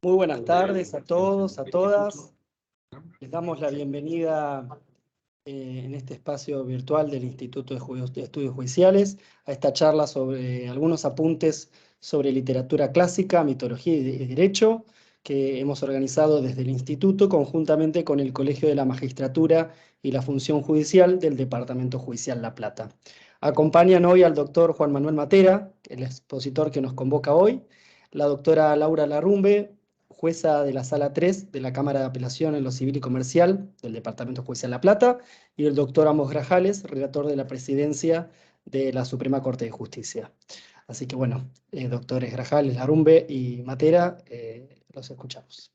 Muy buenas tardes a todos, a todas. Les damos la bienvenida en este espacio virtual del Instituto de Estudios Judiciales a esta charla sobre algunos apuntes sobre literatura clásica, mitología y derecho que hemos organizado desde el Instituto conjuntamente con el Colegio de la Magistratura y la Función Judicial del Departamento Judicial La Plata. Acompañan hoy al doctor Juan Manuel Matera, el expositor que nos convoca hoy, la doctora Laura Larrumbe, jueza de la Sala 3 de la Cámara de Apelación en lo Civil y Comercial del Departamento Judicial La Plata, y el doctor Amos Grajales, redactor de la presidencia de la Suprema Corte de Justicia. Así que bueno, doctores Grajales, Larrumbe y Matera, los escuchamos.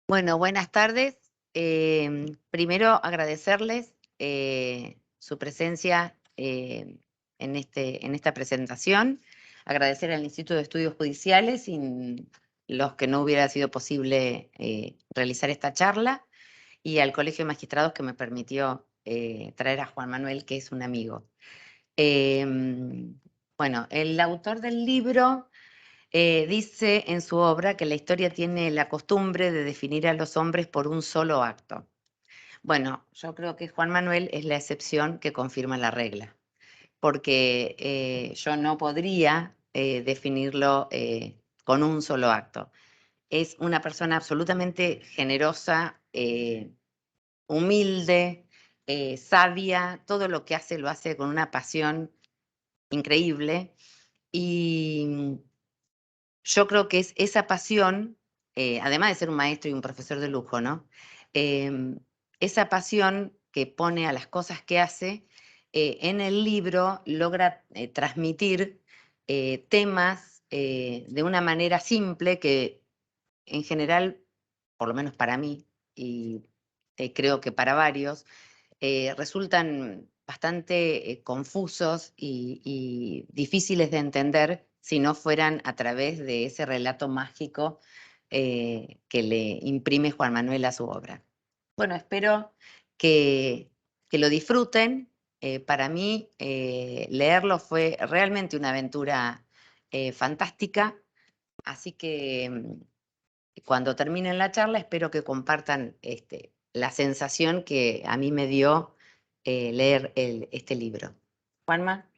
Bueno, buenas tardes. Primero agradecerles su presencia en esta presentación, agradecer al Instituto de Estudios Judiciales, sin los que no hubiera sido posible realizar esta charla, y al Colegio de Magistrados que me permitió traer a Juan Manuel, que es un amigo. Bueno, el autor del libro dice en su obra que la historia tiene la costumbre de definir a los hombres por un solo acto. Bueno, yo creo que Juan Manuel es la excepción que confirma la regla, porque yo no podría definirlo con un solo acto. Es una persona absolutamente generosa, humilde, sabia, todo lo que hace lo hace con una pasión increíble, y yo creo que es esa pasión, además de ser un maestro y un profesor de lujo, ¿no? Esa pasión que pone a las cosas que hace, en el libro logra transmitir temas de una manera simple que en general, por lo menos para mí, y creo que para varios, resultan bastante confusos y difíciles de entender si no fueran a través de ese relato mágico que le imprime Juan Manuel a su obra. Bueno, espero que lo disfruten. Para mí, leerlo fue realmente una aventura fantástica, así que cuando terminen la charla espero que compartan la sensación que a mí me dio leer este libro. ¿Juanma?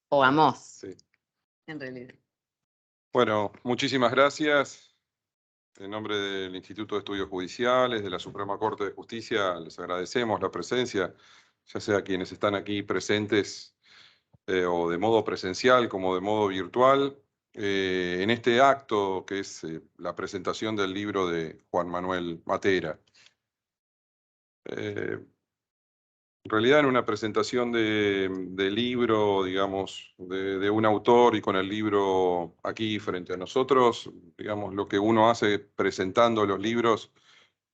O Amos, Sí. en realidad. Bueno, muchísimas gracias. En nombre del Instituto de Estudios Judiciales, de la Suprema Corte de Justicia, les agradecemos la presencia, ya sea quienes están aquí presentes o de modo presencial como de modo virtual, en este acto que es la presentación del libro de Juan Manuel Matera. En realidad, en una presentación de libro, digamos, de un autor y con el libro aquí frente a nosotros, digamos, lo que uno hace presentando los libros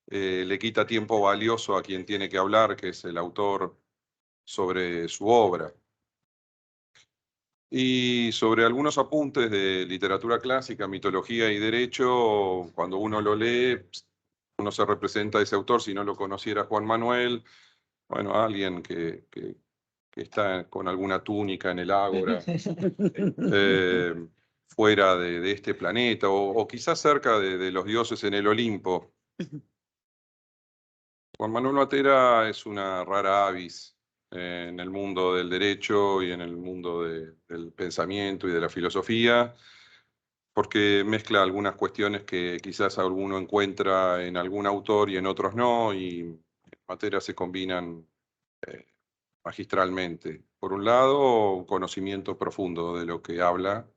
le quita tiempo valioso a quien tiene que hablar, que es el autor, sobre su obra. Y sobre algunos apuntes de literatura clásica, mitología y derecho, cuando uno lo lee, uno se representa a ese autor, si no lo conociera Juan Manuel, bueno, alguien que está con alguna túnica en el ágora, fuera de este planeta, o quizás cerca de los dioses en el Olimpo. Juan Manuel Matera es una rara avis en el mundo del derecho y en el mundo del pensamiento y de la filosofía, porque mezcla algunas cuestiones que quizás alguno encuentra en algún autor y en otros no, y en Matera se combinan magistralmente. Por un lado, un conocimiento profundo de lo que habla.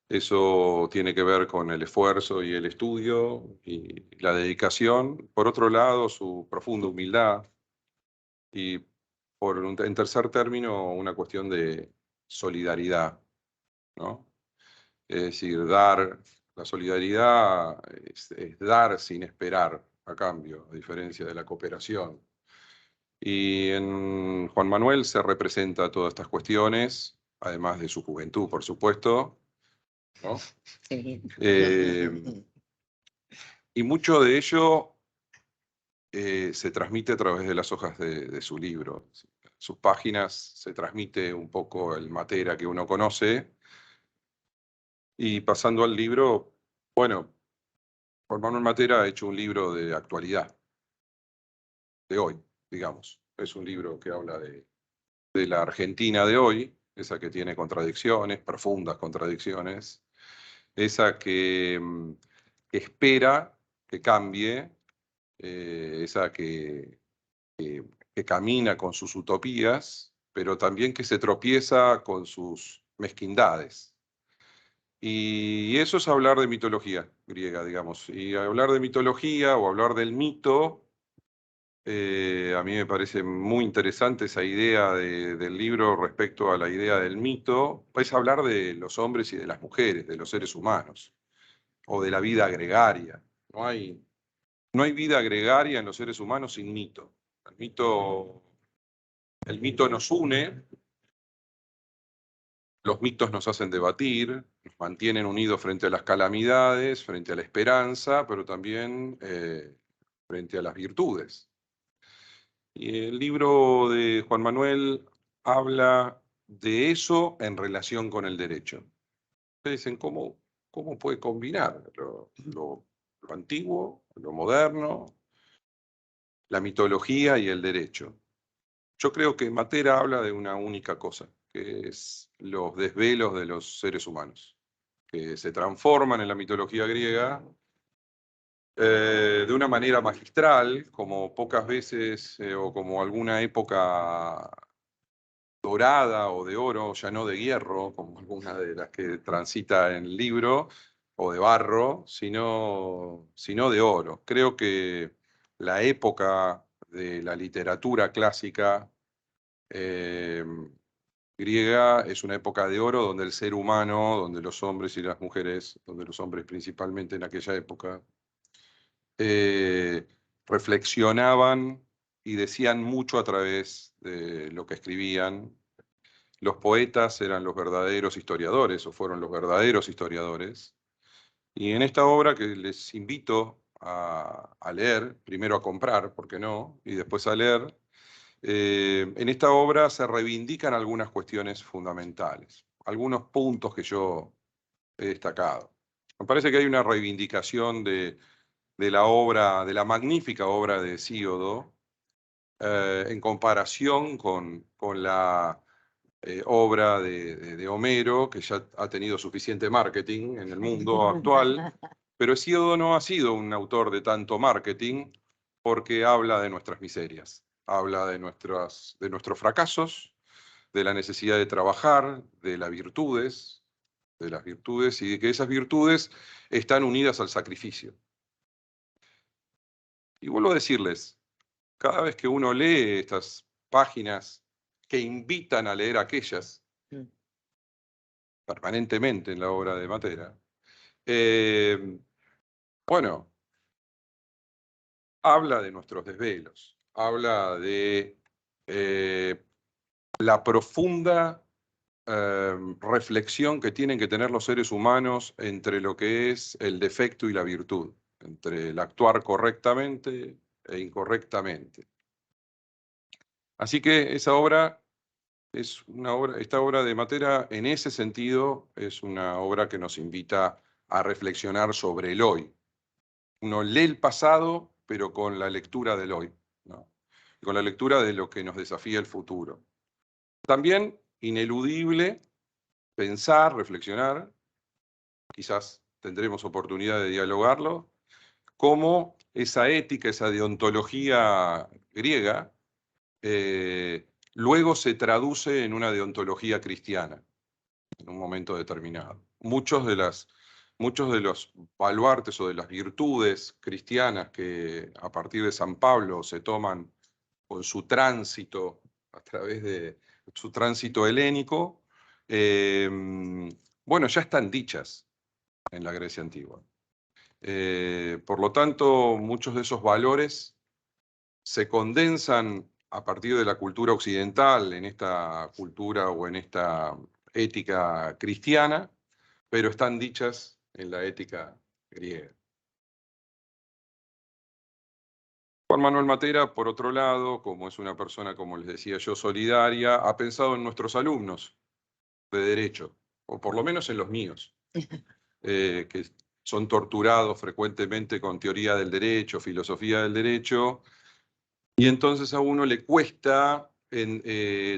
Eso tiene que ver con el esfuerzo y el estudio y la dedicación. Por otro lado, su profunda humildad. Y en tercer término, una cuestión de solidaridad, ¿no? Es decir, la solidaridad es dar sin esperar a cambio, a diferencia de la cooperación. Y en Juan Manuel se representa todas estas cuestiones, además de su juventud, por supuesto, ¿no? Sí. Y mucho de ello se transmite a través de las hojas de su libro. Sus páginas se transmite un poco el Matera que uno conoce, y pasando al libro Bueno, Juan Manuel Matera ha hecho un libro de actualidad, de hoy, digamos. Es un libro que habla de la Argentina de hoy, esa que tiene contradicciones, profundas contradicciones, esa que espera que cambie, esa que camina con sus utopías, pero también que se tropieza con sus mezquindades. Y eso es hablar de mitología griega, digamos. Y hablar de mitología o hablar del mito, a mí me parece muy interesante esa idea del libro respecto a la idea del mito, es hablar de los hombres y de las mujeres, de los seres humanos, o de la vida gregaria. No hay vida gregaria en los seres humanos sin mito. El mito nos une, los mitos nos hacen debatir, nos mantienen unidos frente a las calamidades, frente a la esperanza, pero también frente a las virtudes. Y el libro de Juan Manuel habla de eso en relación con el derecho. Ustedes dicen, ¿cómo puede combinar lo antiguo, lo moderno, la mitología y el derecho? Yo creo que Matera habla de una única cosa, que es los desvelos de los seres humanos, que se transforman en la mitología griega de una manera magistral, como pocas veces, o como alguna época dorada o de oro, ya no de hierro, como alguna de las que transita en el libro, o de barro, sino de oro. Creo que la época de la literatura clásica griega es una época de oro donde el ser humano, donde los hombres y las mujeres, donde los hombres principalmente en aquella época, reflexionaban y decían mucho a través de lo que escribían. Los poetas eran los verdaderos historiadores, o fueron los verdaderos historiadores. Y en esta obra que les invito a leer, primero a comprar, ¿por qué no? Y después a leer, en esta obra se reivindican algunas cuestiones fundamentales, algunos puntos que yo he destacado. Me parece que hay una reivindicación de la obra, de la magnífica obra de Hesíodo, en comparación con la obra de Homero, que ya ha tenido suficiente marketing en el mundo actual, pero Hesíodo no ha sido un autor de tanto marketing porque habla de nuestras miserias, habla de nuestros fracasos, de la necesidad de trabajar, de las virtudes y de que esas virtudes están unidas al sacrificio. Y vuelvo a decirles, cada vez que uno lee estas páginas que invitan a leer aquellas, permanentemente en la obra de Matera, bueno, habla de nuestros desvelos, habla de la profunda reflexión que tienen que tener los seres humanos entre lo que es el defecto y la virtud, entre el actuar correctamente e incorrectamente. Así que esa obra es esta obra de Matera, en ese sentido, es una obra que nos invita a reflexionar sobre el hoy. Uno lee el pasado, pero con la lectura del hoy, ¿no? Con la lectura de lo que nos desafía el futuro. También, ineludible, pensar, reflexionar, quizás tendremos oportunidad de dialogarlo, cómo esa ética, esa deontología griega, luego se traduce en una deontología cristiana, en un momento determinado. Muchos de los baluartes o de las virtudes cristianas que a partir de San Pablo se toman con su tránsito, a través de su tránsito helénico, bueno, ya están dichas en la Grecia antigua. Por lo tanto, muchos de esos valores se condensan a partir de la cultura occidental, en esta cultura o en esta ética cristiana, pero están dichas en la ética griega. Juan Manuel Matera, por otro lado, como es una persona, como les decía yo, solidaria, ha pensado en nuestros alumnos de Derecho, o por lo menos en los míos, que son torturados frecuentemente con teoría del derecho, filosofía del derecho, y entonces a uno le cuesta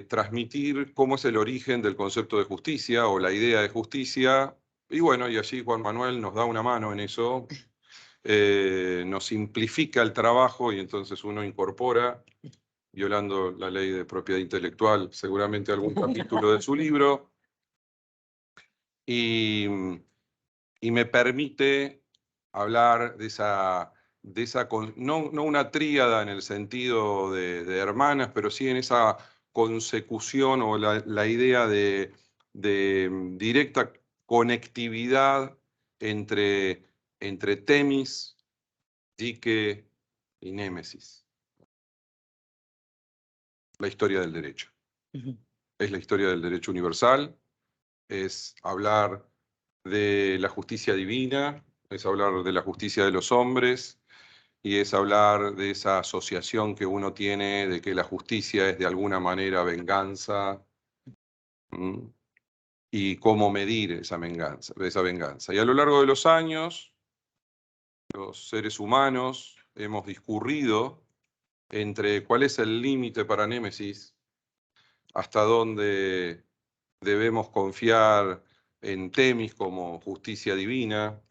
transmitir cómo es el origen del concepto de justicia o la idea de justicia. Y bueno, y allí Juan Manuel nos da una mano en eso, nos simplifica el trabajo y entonces uno incorpora, violando la ley de propiedad intelectual, seguramente algún capítulo de su libro, y me permite hablar de esa no una tríada en el sentido de hermanas, pero sí en esa consecución o la idea de directa conectividad entre Temis, Dique y Némesis. La historia del derecho. Es la historia del derecho universal, es hablar de la justicia divina, es hablar de la justicia de los hombres, y es hablar de esa asociación que uno tiene de que la justicia es de alguna manera venganza, y cómo medir esa venganza. Y a lo largo de los años, los seres humanos hemos discurrido entre cuál es el límite para Némesis, hasta dónde debemos confiar en Temis como justicia divina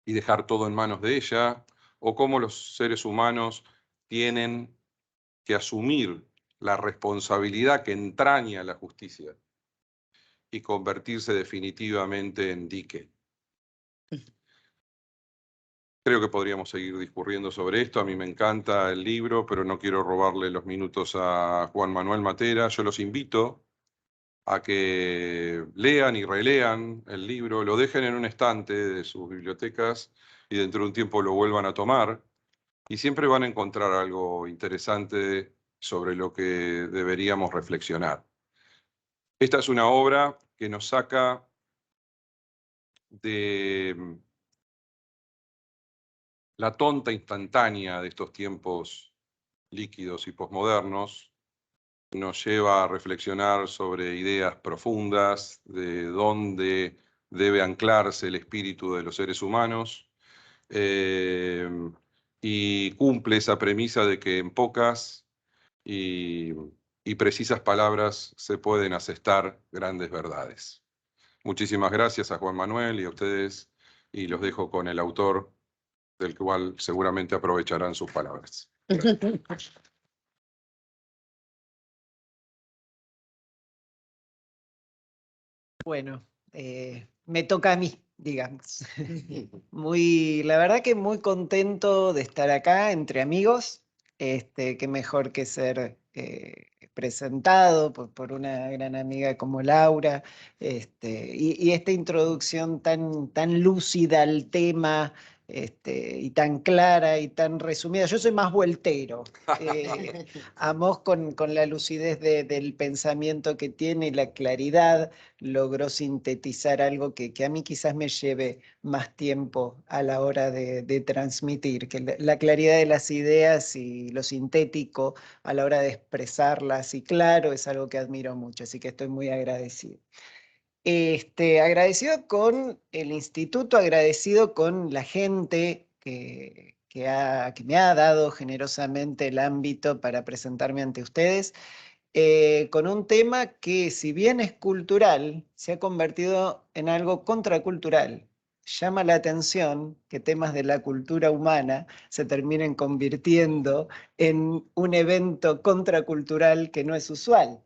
y dejar todo en manos de ella, o cómo los seres humanos tienen que asumir la responsabilidad que entraña la justicia y convertirse definitivamente en dique. Creo que podríamos seguir discurriendo sobre esto. A mí me encanta el libro, pero no quiero robarle los minutos a Juan Manuel Matera. Yo los invito a que lean y relean el libro, lo dejen en un estante de sus bibliotecas y dentro de un tiempo lo vuelvan a tomar. Y siempre van a encontrar algo interesante sobre lo que deberíamos reflexionar. Esta es una obra que nos saca de la tonta instantánea de estos tiempos líquidos y posmodernos, nos lleva a reflexionar sobre ideas profundas, de dónde debe anclarse el espíritu de los seres humanos, y cumple esa premisa de que en pocas y precisas palabras se pueden asestar grandes verdades. Muchísimas gracias a Juan Manuel y a ustedes, y los dejo con el autor, del cual seguramente aprovecharán sus palabras. Bueno, me toca a mí, digamos. La verdad que muy contento de estar acá entre amigos. Qué mejor que ser presentado por una gran amiga como Laura, y esta introducción tan lúcida al tema, y tan clara y tan resumida. Yo soy más vueltero. Amos con la lucidez del pensamiento que tiene y la claridad logró sintetizar algo que a mí quizás me lleve más tiempo a la hora de transmitir, que la claridad de las ideas y lo sintético a la hora de expresarlas y claro es algo que admiro mucho, así que estoy muy agradecido. Agradecido con el instituto, agradecido con la gente que me ha dado generosamente el ámbito para presentarme ante ustedes, con un tema que, si bien es cultural, se ha convertido en algo contracultural. Llama la atención que temas de la cultura humana se terminen convirtiendo en un evento contracultural que no es usual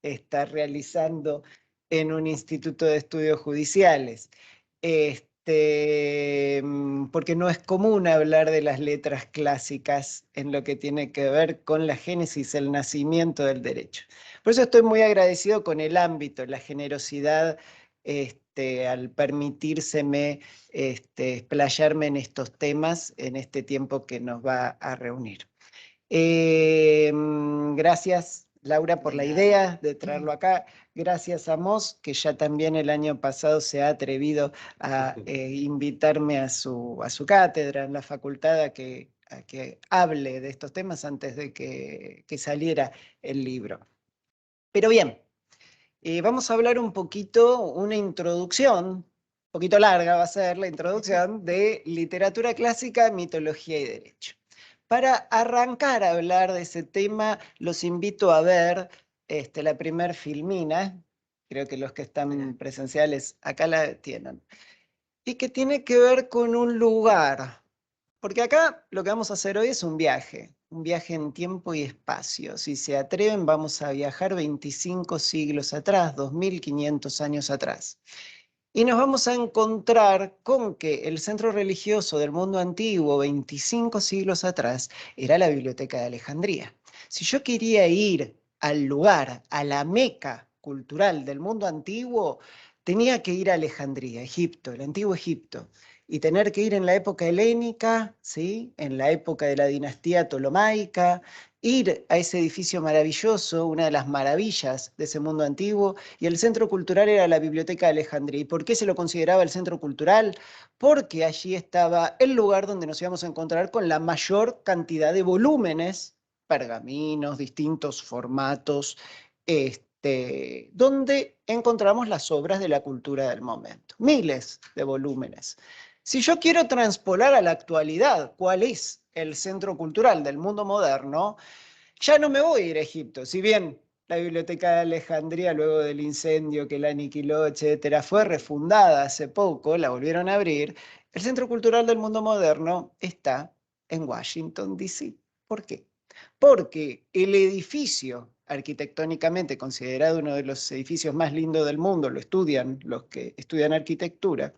estar realizando en un instituto de estudios judiciales. Porque no es común hablar de las letras clásicas en lo que tiene que ver con la génesis, el nacimiento del derecho. Por eso estoy muy agradecido con el ámbito, la generosidad, al permitírseme explayarme en estos temas en este tiempo que nos va a reunir. Gracias, Laura, por la idea de traerlo acá. Gracias a Mos, que ya también el año pasado se ha atrevido a invitarme a su cátedra en la facultad a que hable de estos temas antes de que saliera el libro. Pero bien, vamos a hablar un poquito, una introducción poquito larga va a ser la introducción de literatura clásica, mitología y derecho. Para arrancar a hablar de ese tema, los invito a ver la primer filmina, creo que los que están presenciales acá la tienen, y que tiene que ver con un lugar, porque acá lo que vamos a hacer hoy es un viaje en tiempo y espacio. Si se atreven, vamos a viajar 25 siglos atrás, 2500 años atrás. Y nos vamos a encontrar con que el centro religioso del mundo antiguo, 25 siglos atrás, era la Biblioteca de Alejandría. Si yo quería ir al lugar, a la meca cultural del mundo antiguo, tenía que ir a Alejandría, Egipto, el antiguo Egipto, y tener que ir en la época helénica, ¿sí? En la época de la dinastía ptolomaica, ir a ese edificio maravilloso, una de las maravillas de ese mundo antiguo, y el centro cultural era la Biblioteca de Alejandría. ¿Y por qué se lo consideraba el centro cultural? Porque allí estaba el lugar donde nos íbamos a encontrar con la mayor cantidad de volúmenes, pergaminos, distintos formatos, donde encontramos las obras de la cultura del momento. Miles de volúmenes. Si yo quiero transpolar a la actualidad cuál es el centro cultural del mundo moderno, ya no me voy a ir a Egipto. Si bien la Biblioteca de Alejandría, luego del incendio que la aniquiló, etcétera, fue refundada hace poco, la volvieron a abrir, el centro cultural del mundo moderno está en Washington, D.C. ¿Por qué? Porque el edificio, arquitectónicamente considerado uno de los edificios más lindos del mundo, lo estudian los que estudian arquitectura,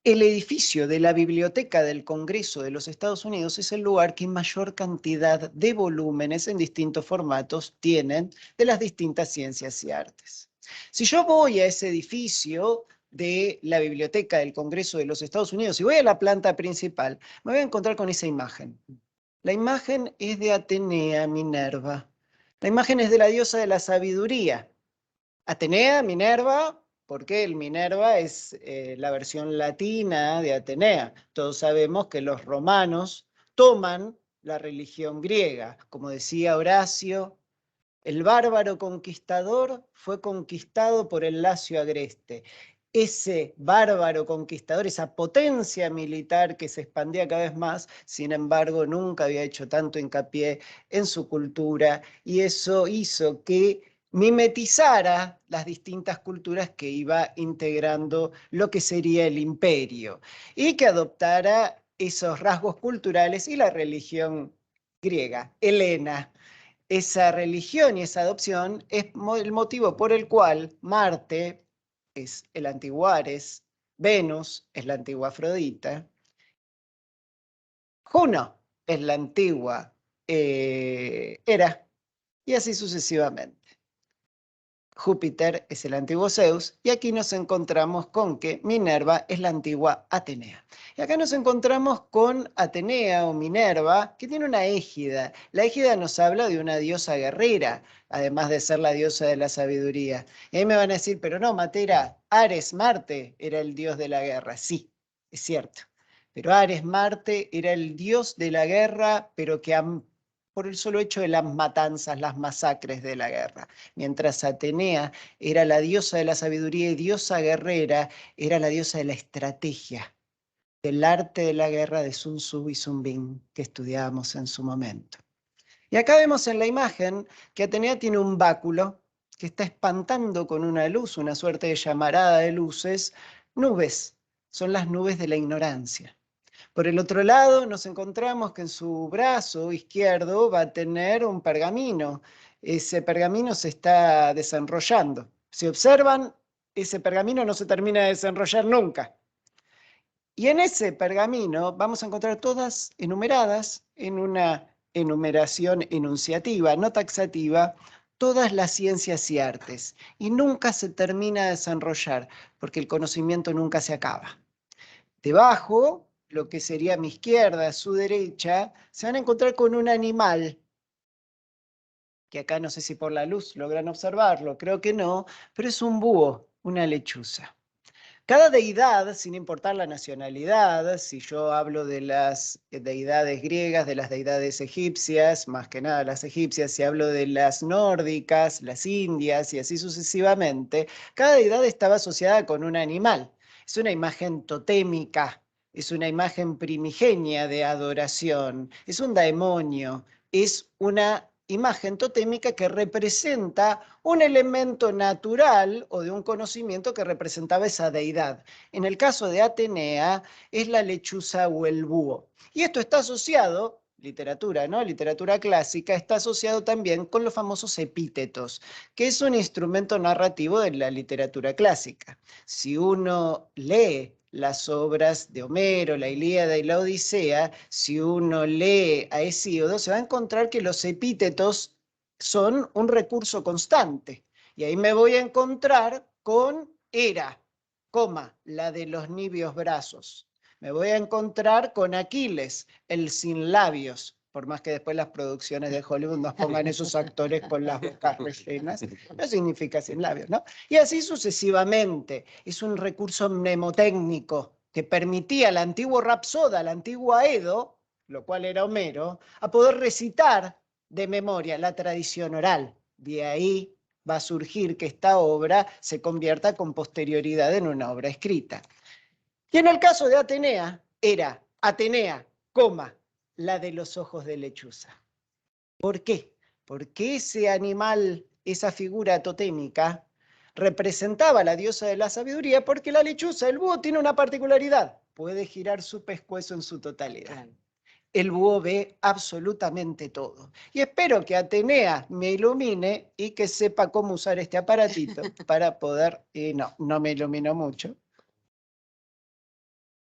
el edificio de la Biblioteca del Congreso de los Estados Unidos es el lugar que mayor cantidad de volúmenes en distintos formatos tienen de las distintas ciencias y artes. Si yo voy a ese edificio de la Biblioteca del Congreso de los Estados Unidos y voy a la planta principal, me voy a encontrar con esa imagen. La imagen es de Atenea Minerva. La imagen es de la diosa de la sabiduría. Atenea, Minerva, porque el Minerva es la versión latina de Atenea. Todos sabemos que los romanos toman la religión griega. Como decía Horacio, el bárbaro conquistador fue conquistado por el Lacio Agreste. Ese bárbaro conquistador, esa potencia militar que se expandía cada vez más, sin embargo, nunca había hecho tanto hincapié en su cultura, y eso hizo que mimetizara las distintas culturas que iba integrando lo que sería el imperio, y que adoptara esos rasgos culturales y la religión griega, helena. Esa religión y esa adopción es el motivo por el cual Marte es el antiguo Ares, Venus es la antigua Afrodita, Juno es la antigua Hera, y así sucesivamente. Júpiter es el antiguo Zeus, y aquí nos encontramos con que Minerva es la antigua Atenea. Y acá nos encontramos con Atenea o Minerva, que tiene una égida. La égida nos habla de una diosa guerrera, además de ser la diosa de la sabiduría. Y ahí me van a decir, pero no, Matera, Ares, Marte, era el dios de la guerra. Sí, es cierto. Pero Ares, Marte, era el dios de la guerra, pero que por el solo hecho de las matanzas, las masacres de la guerra. Mientras Atenea era la diosa de la sabiduría y diosa guerrera, era la diosa de la estrategia, del arte de la guerra de Sun Tzu y Sun Bin, que estudiábamos en su momento. Y acá vemos en la imagen que Atenea tiene un báculo que está espantando con una luz, una suerte de llamarada de luces, nubes. Son las nubes de la ignorancia. Por el otro lado, nos encontramos que en su brazo izquierdo va a tener un pergamino. Ese pergamino se está desenrollando. Si observan, ese pergamino no se termina de desenrollar nunca. Y en ese pergamino vamos a encontrar todas enumeradas en una enumeración enunciativa, no taxativa, todas las ciencias y artes. Y nunca se termina de desenrollar, porque el conocimiento nunca se acaba. Debajo, lo que sería a mi izquierda, a su derecha, se van a encontrar con un animal, que acá no sé si por la luz logran observarlo, creo que no, pero es un búho, una lechuza. Cada deidad, sin importar la nacionalidad, si yo hablo de las deidades griegas, de las deidades egipcias, más que nada las egipcias, si hablo de las nórdicas, las indias y así sucesivamente, cada deidad estaba asociada con un animal. es una imagen totémica, es una imagen primigenia de adoración, es un demonio, es una imagen totémica que representa un elemento natural o de un conocimiento que representaba esa deidad. En el caso de Atenea es la lechuza o el búho. Y esto está asociado, literatura, ¿no? Literatura clásica, está asociado también con los famosos epítetos, que es un instrumento narrativo de la literatura clásica. Si uno lee las obras de Homero, la Ilíada y la Odisea, si uno lee a Hesíodo, se va a encontrar que los epítetos son un recurso constante. Y ahí me voy a encontrar con Hera, la de los nibios brazos. Me voy a encontrar con Aquiles, el sin labios, por más que después las producciones de Hollywood nos pongan esos actores con las bocas rellenas, no significa sin labios, ¿no? Y así sucesivamente. Es un recurso mnemotécnico que permitía al antiguo rapsoda, al antiguo Aedo, lo cual era Homero, a poder recitar de memoria la tradición oral. De ahí va a surgir que esta obra se convierta con posterioridad en una obra escrita. Y en el caso de Atenea, era Atenea, la de los ojos de lechuza. ¿Por qué? Porque ese animal, esa figura totémica, representaba a la diosa de la sabiduría, porque la lechuza, el búho, tiene una particularidad: puede girar su pescuezo en su totalidad. El búho ve absolutamente todo. Y espero que Atenea me ilumine y que sepa cómo usar este aparatito para poder... no me iluminó mucho.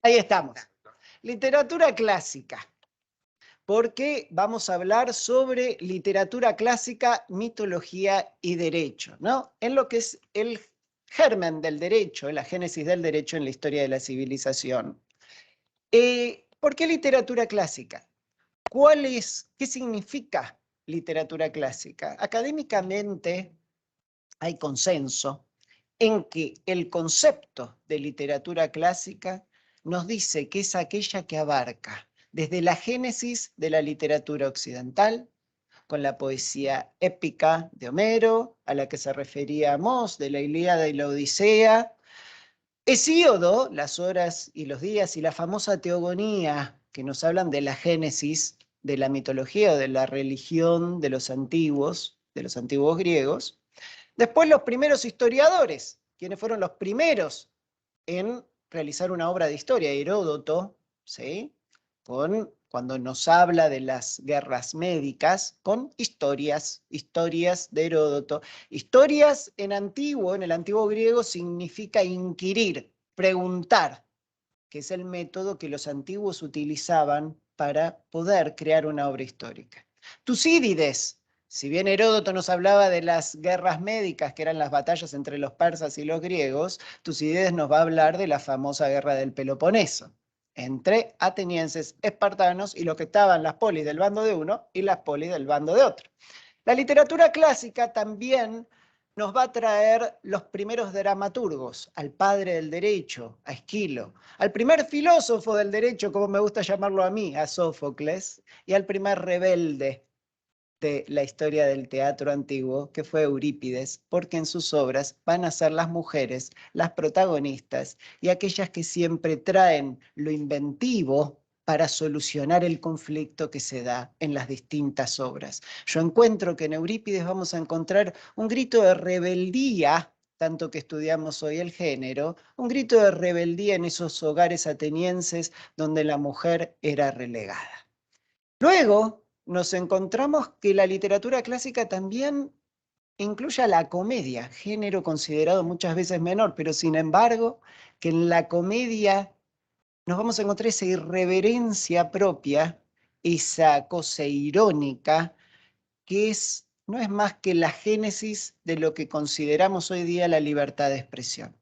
Ahí estamos. Literatura clásica. Porque vamos a hablar sobre literatura clásica, mitología y derecho, ¿no? En lo que es el germen del derecho, la génesis del derecho en la historia de la civilización. ¿Por qué literatura clásica? ¿Qué significa literatura clásica? Académicamente hay consenso en que el concepto de literatura clásica nos dice que es aquella que abarca desde la génesis de la literatura occidental, con la poesía épica de Homero, a la que se refería Amós, de la Ilíada y la Odisea, Hesíodo, las horas y los días, y la famosa teogonía, que nos hablan de la génesis de la mitología o de la religión de los antiguos griegos. Después los primeros historiadores, quienes fueron los primeros en realizar una obra de historia, Heródoto, ¿sí? Cuando nos habla de las guerras médicas, con historias de Heródoto. Historias en el antiguo griego, significa inquirir, preguntar, que es el método que los antiguos utilizaban para poder crear una obra histórica. Tucídides, si bien Heródoto nos hablaba de las guerras médicas, que eran las batallas entre los persas y los griegos, Tucídides nos va a hablar de la famosa guerra del Peloponeso, entre atenienses, espartanos y los que estaban las polis del bando de uno y las polis del bando de otro. La literatura clásica también nos va a traer los primeros dramaturgos, al padre del derecho, a Esquilo, al primer filósofo del derecho, como me gusta llamarlo a mí, a Sófocles, y al primer rebelde de la historia del teatro antiguo, que fue Eurípides, porque en sus obras van a ser las mujeres las protagonistas y aquellas que siempre traen lo inventivo para solucionar el conflicto que se da en las distintas obras. Yo encuentro que en Eurípides vamos a encontrar un grito de rebeldía, tanto que estudiamos hoy el género, un grito de rebeldía en esos hogares atenienses donde la mujer era relegada. Luego nos encontramos que la literatura clásica también incluye a la comedia, género considerado muchas veces menor, pero sin embargo que en la comedia nos vamos a encontrar esa irreverencia propia, esa cosa irónica, que no es más que la génesis de lo que consideramos hoy día la libertad de expresión.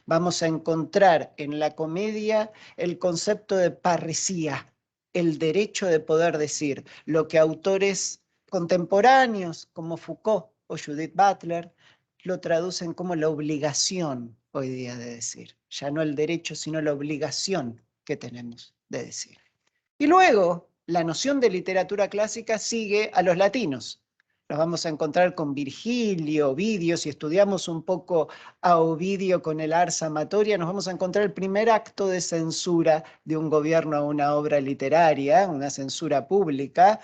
Vamos a encontrar en la comedia el concepto de parresía, el derecho de poder decir lo que autores contemporáneos como Foucault o Judith Butler lo traducen como la obligación hoy día de decir. Ya no el derecho, sino la obligación que tenemos de decir. Y luego, la noción de literatura clásica sigue a los latinos. nos vamos a encontrar con Virgilio, Ovidio. Si estudiamos un poco a Ovidio con el Ars Amatoria, nos vamos a encontrar el primer acto de censura de un gobierno a una obra literaria, una censura pública,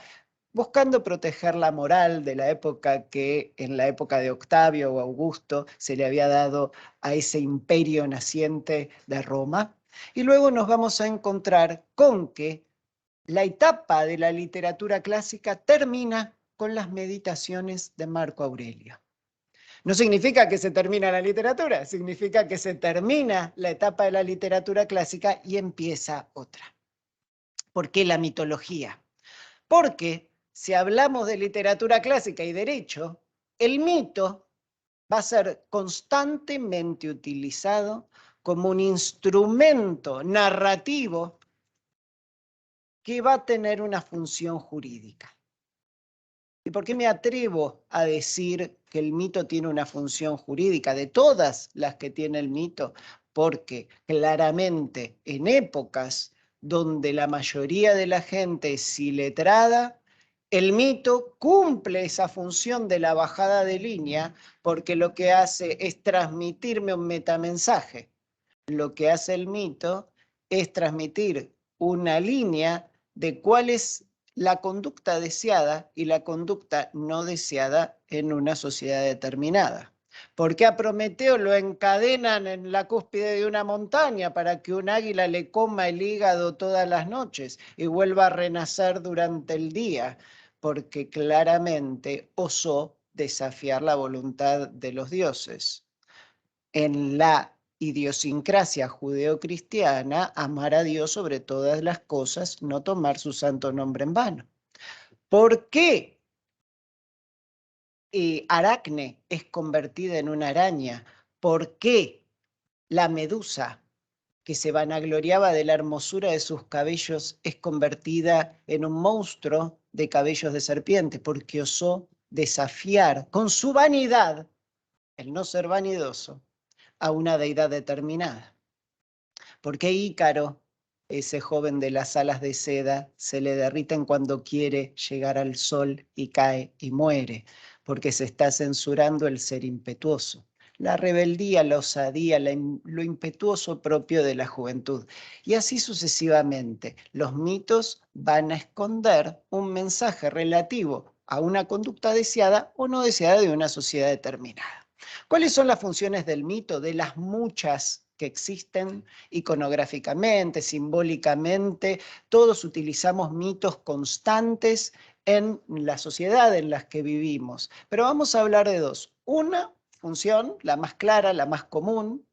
buscando proteger la moral de la época que en la época de Octavio o Augusto se le había dado a ese imperio naciente de Roma. Y luego nos vamos a encontrar con que la etapa de la literatura clásica termina con las meditaciones de Marco Aurelio. No significa que se termina la literatura, significa que se termina la etapa de la literatura clásica y empieza otra. ¿Por qué la mitología? Porque si hablamos de literatura clásica y derecho, el mito va a ser constantemente utilizado como un instrumento narrativo que va a tener una función jurídica. ¿Y por qué me atrevo a decir que el mito tiene una función jurídica? De todas las que tiene el mito, porque claramente en épocas donde la mayoría de la gente es iletrada, el mito cumple esa función de la bajada de línea, porque lo que hace es transmitirme un metamensaje. Lo que hace el mito es transmitir una línea de cuál es la conducta deseada y la conducta no deseada en una sociedad determinada. ¿Por qué a Prometeo lo encadenan en la cúspide de una montaña para que un águila le coma el hígado todas las noches y vuelva a renacer durante el día? Porque claramente osó desafiar la voluntad de los dioses. En la idiosincrasia judeocristiana, amar a Dios sobre todas las cosas, no tomar su santo nombre en vano. ¿Por qué Aracne es convertida en una araña? ¿Por qué la medusa, que se vanagloriaba de la hermosura de sus cabellos, es convertida en un monstruo de cabellos de serpiente? Porque osó desafiar con su vanidad, el no ser vanidoso, a una deidad determinada. ¿Por qué Ícaro, ese joven de las alas de seda, se le derriten cuando quiere llegar al sol y cae y muere? Porque se está censurando el ser impetuoso, la rebeldía, la osadía, lo impetuoso propio de la juventud. Y así sucesivamente, los mitos van a esconder un mensaje relativo a una conducta deseada o no deseada de una sociedad determinada. ¿Cuáles son las funciones del mito? De las muchas que existen iconográficamente, simbólicamente, todos utilizamos mitos constantes en la sociedad en la que vivimos. Pero vamos a hablar de dos. Una función, la más clara, la más común,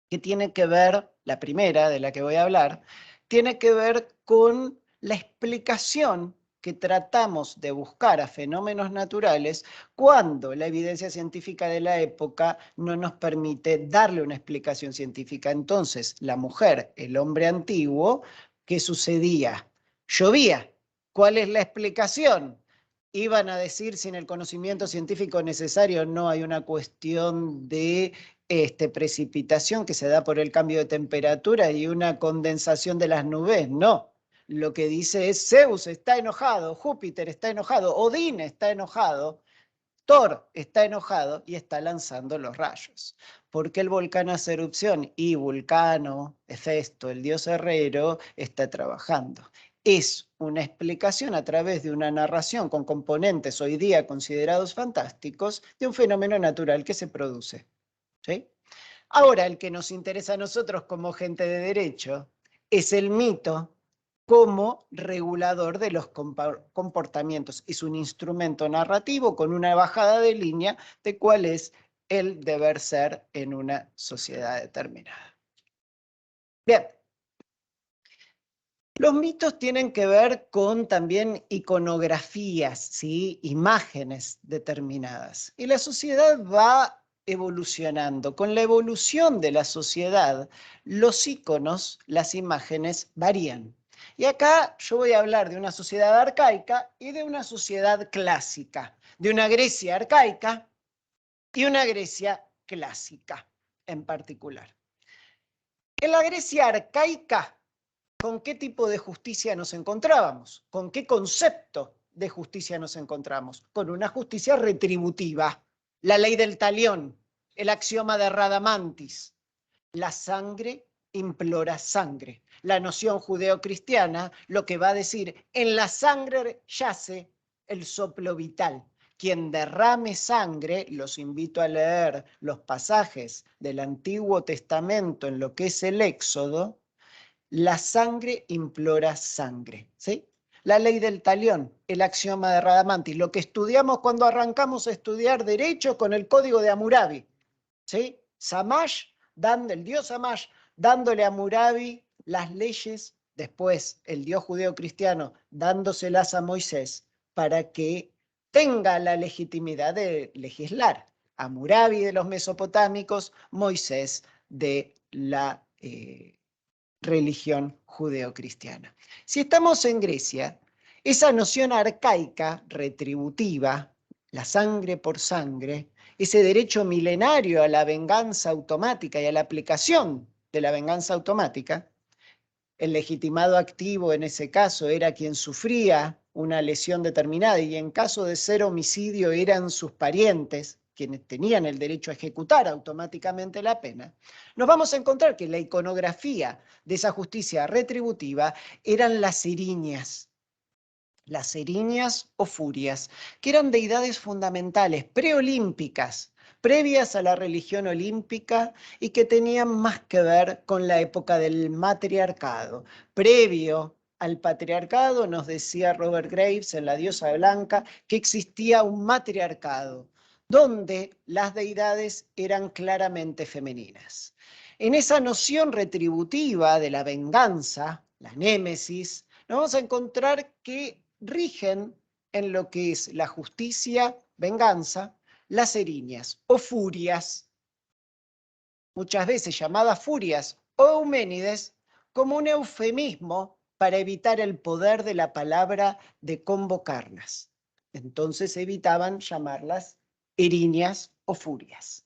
que tiene que ver, la primera de la que voy a hablar, tiene que ver con la explicación que tratamos de buscar a fenómenos naturales cuando la evidencia científica de la época no nos permite darle una explicación científica. Entonces, la mujer, el hombre antiguo, ¿qué sucedía? Llovía. ¿Cuál es la explicación? Iban a decir, sin el conocimiento científico necesario, no hay una cuestión de precipitación que se da por el cambio de temperatura y una condensación de las nubes. No, lo que dice es Zeus está enojado, Júpiter está enojado, Odín está enojado, Thor está enojado y está lanzando los rayos. ¿Por qué el volcán hace erupción? Y Vulcano, Hefesto, el dios herrero, está trabajando. Es una explicación a través de una narración con componentes hoy día considerados fantásticos de un fenómeno natural que se produce. ¿Sí? Ahora, el que nos interesa a nosotros como gente de derecho es el mito como regulador de los comportamientos. Es un instrumento narrativo con una bajada de línea de cuál es el deber ser en una sociedad determinada. Bien. Los mitos tienen que ver con también iconografías, ¿sí? Imágenes determinadas. Y la sociedad va evolucionando. Con la evolución de la sociedad, los iconos, las imágenes varían. Y acá yo voy a hablar de una sociedad arcaica y de una sociedad clásica, de una Grecia arcaica y una Grecia clásica en particular. En la Grecia arcaica, ¿con qué tipo de justicia nos encontrábamos? ¿Con qué concepto de justicia nos encontramos? Con una justicia retributiva. La ley del talión, el axioma de Radamantis. La sangre implora sangre. La noción judeocristiana lo que va a decir, en la sangre yace el soplo vital. Quien derrame sangre, los invito a leer los pasajes del Antiguo Testamento en lo que es el Éxodo, la sangre implora sangre, ¿sí? La ley del talión, el axioma de Radamantis, lo que estudiamos cuando arrancamos a estudiar derecho con el código de Hammurabi, ¿sí? Shamash, el dios Shamash, dándole a Hammurabi las leyes, después el dios judeo-cristiano dándoselas a Moisés para que tenga la legitimidad de legislar. Hammurabi de los mesopotámicos, Moisés de la religión judeocristiana. Si estamos en Grecia, esa noción arcaica, retributiva, la sangre por sangre, ese derecho milenario a la venganza automática y a la aplicación de la venganza automática, el legitimado activo en ese caso era quien sufría una lesión determinada y en caso de ser homicidio eran sus parientes, quienes tenían el derecho a ejecutar automáticamente la pena, nos vamos a encontrar que la iconografía de esa justicia retributiva eran las erinias o furias, que eran deidades fundamentales, preolímpicas, previas a la religión olímpica y que tenían más que ver con la época del matriarcado. Previo al patriarcado, nos decía Robert Graves en La diosa blanca, que existía un matriarcado, donde las deidades eran claramente femeninas. En esa noción retributiva de la venganza, la némesis, nos vamos a encontrar que rigen en lo que es la justicia, venganza, las erinias o furias, muchas veces llamadas furias o euménides, como un eufemismo para evitar el poder de la palabra de convocarlas. Entonces evitaban llamarlas erinias o furias.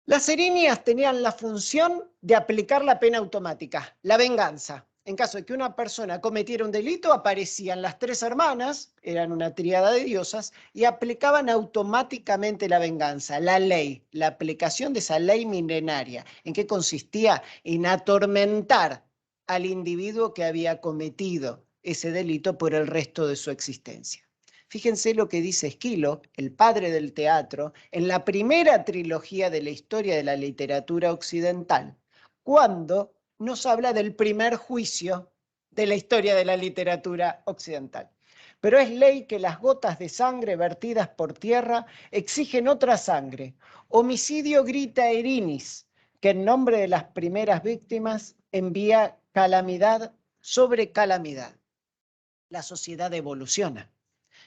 Las erinias tenían la función de aplicar la pena automática, la venganza. En caso de que una persona cometiera un delito, aparecían las tres hermanas, eran una tríada de diosas, y aplicaban automáticamente la venganza, la ley, la aplicación de esa ley milenaria. ¿En qué consistía? En atormentar al individuo que había cometido ese delito por el resto de su existencia. Fíjense lo que dice Esquilo, el padre del teatro, en la primera trilogía de la historia de la literatura occidental, cuando nos habla del primer juicio de la historia de la literatura occidental. Pero es ley que las gotas de sangre vertidas por tierra exigen otra sangre. Homicidio grita Erinis, que en nombre de las primeras víctimas envía calamidad sobre calamidad. La sociedad evoluciona.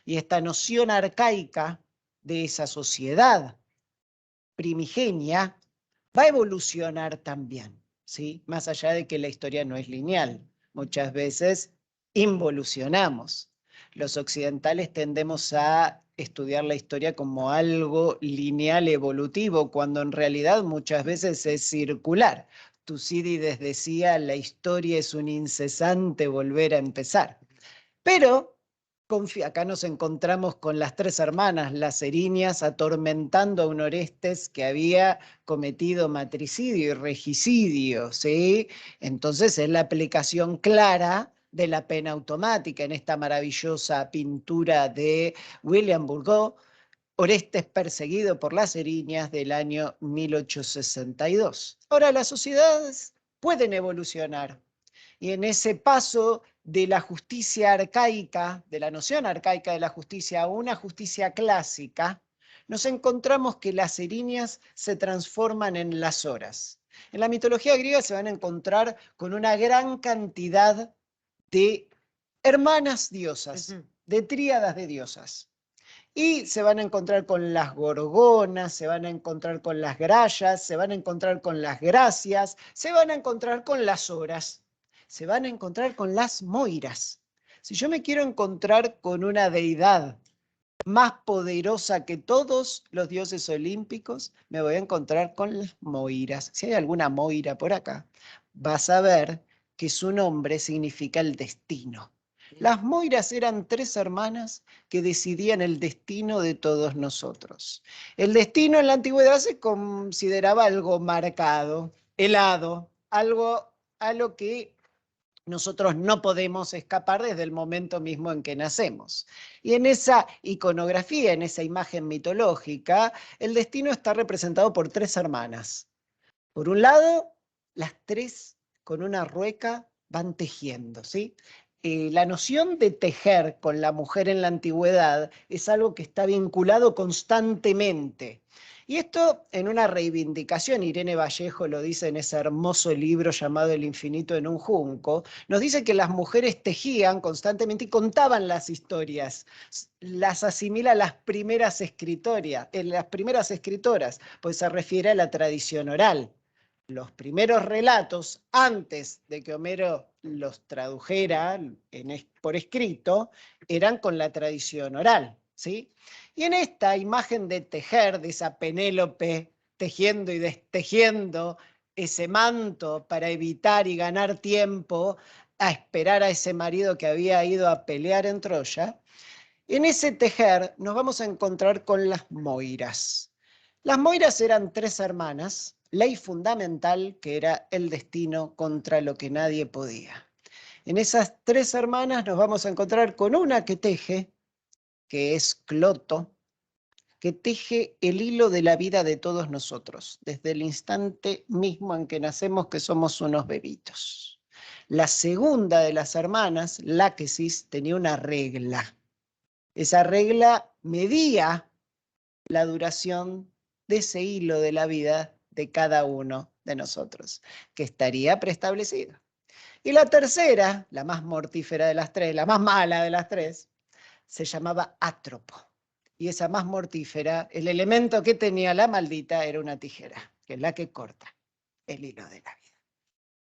Y esta noción arcaica de esa sociedad primigenia va a evolucionar también, ¿sí? Más allá de que la historia no es lineal. Muchas veces involucionamos. Los occidentales tendemos a estudiar la historia como algo lineal evolutivo, cuando en realidad muchas veces es circular. Tucídides decía, la historia es un incesante volver a empezar. Pero acá nos encontramos con las tres hermanas, las erinias, atormentando a un Orestes que había cometido matricidio y regicidio, ¿sí? Entonces es la aplicación clara de la pena automática en esta maravillosa pintura de William Burgot, Orestes perseguido por las erinias del año 1862. Ahora, las sociedades pueden evolucionar y en ese paso de la justicia arcaica, de la noción arcaica de la justicia a una justicia clásica, nos encontramos que las erinias se transforman en las horas. En la mitología griega se van a encontrar con una gran cantidad de hermanas diosas, de tríadas de diosas. Y se van a encontrar con las gorgonas, se van a encontrar con las grayas, se van a encontrar con las gracias, se van a encontrar con las horas, se van a encontrar con las moiras. Si yo me quiero encontrar con una deidad más poderosa que todos los dioses olímpicos, me voy a encontrar con las moiras. Si hay alguna moira por acá, vas a ver que su nombre significa el destino. Las moiras eran 3 hermanas que decidían el destino de todos nosotros. El destino en la antigüedad se consideraba algo marcado, helado, algo a lo que nosotros no podemos escapar desde el momento mismo en que nacemos. Y en esa iconografía, en esa imagen mitológica, el destino está representado por 3 hermanas. Por un lado, las 3 con una rueca van tejiendo, ¿sí? La noción de tejer con la mujer en la antigüedad es algo que está vinculado constantemente. Y esto en una reivindicación, Irene Vallejo lo dice en ese hermoso libro llamado El infinito en un junco, nos dice que las mujeres tejían constantemente y contaban las historias, las asimila a las primeras escritoras, pues se refiere a la tradición oral. Los primeros relatos, antes de que Homero los tradujera por escrito, eran con la tradición oral, ¿sí? Y en esta imagen de tejer, de esa Penélope tejiendo y destejiendo ese manto para evitar y ganar tiempo a esperar a ese marido que había ido a pelear en Troya, en ese tejer nos vamos a encontrar con las moiras. Las moiras eran 3 hermanas, ley fundamental que era el destino contra lo que nadie podía. En esas 3 hermanas nos vamos a encontrar con una que teje, que es Cloto, que teje el hilo de la vida de todos nosotros, desde el instante mismo en que nacemos, que somos unos bebitos. La segunda de las hermanas, Láquesis, tenía una regla. Esa regla medía la duración de ese hilo de la vida de cada uno de nosotros, que estaría preestablecido. Y la tercera, la más mortífera de las 3, la más mala de las 3, se llamaba Átropo. Y esa más mortífera, el elemento que tenía la maldita era una tijera, que es la que corta el hilo de la vida.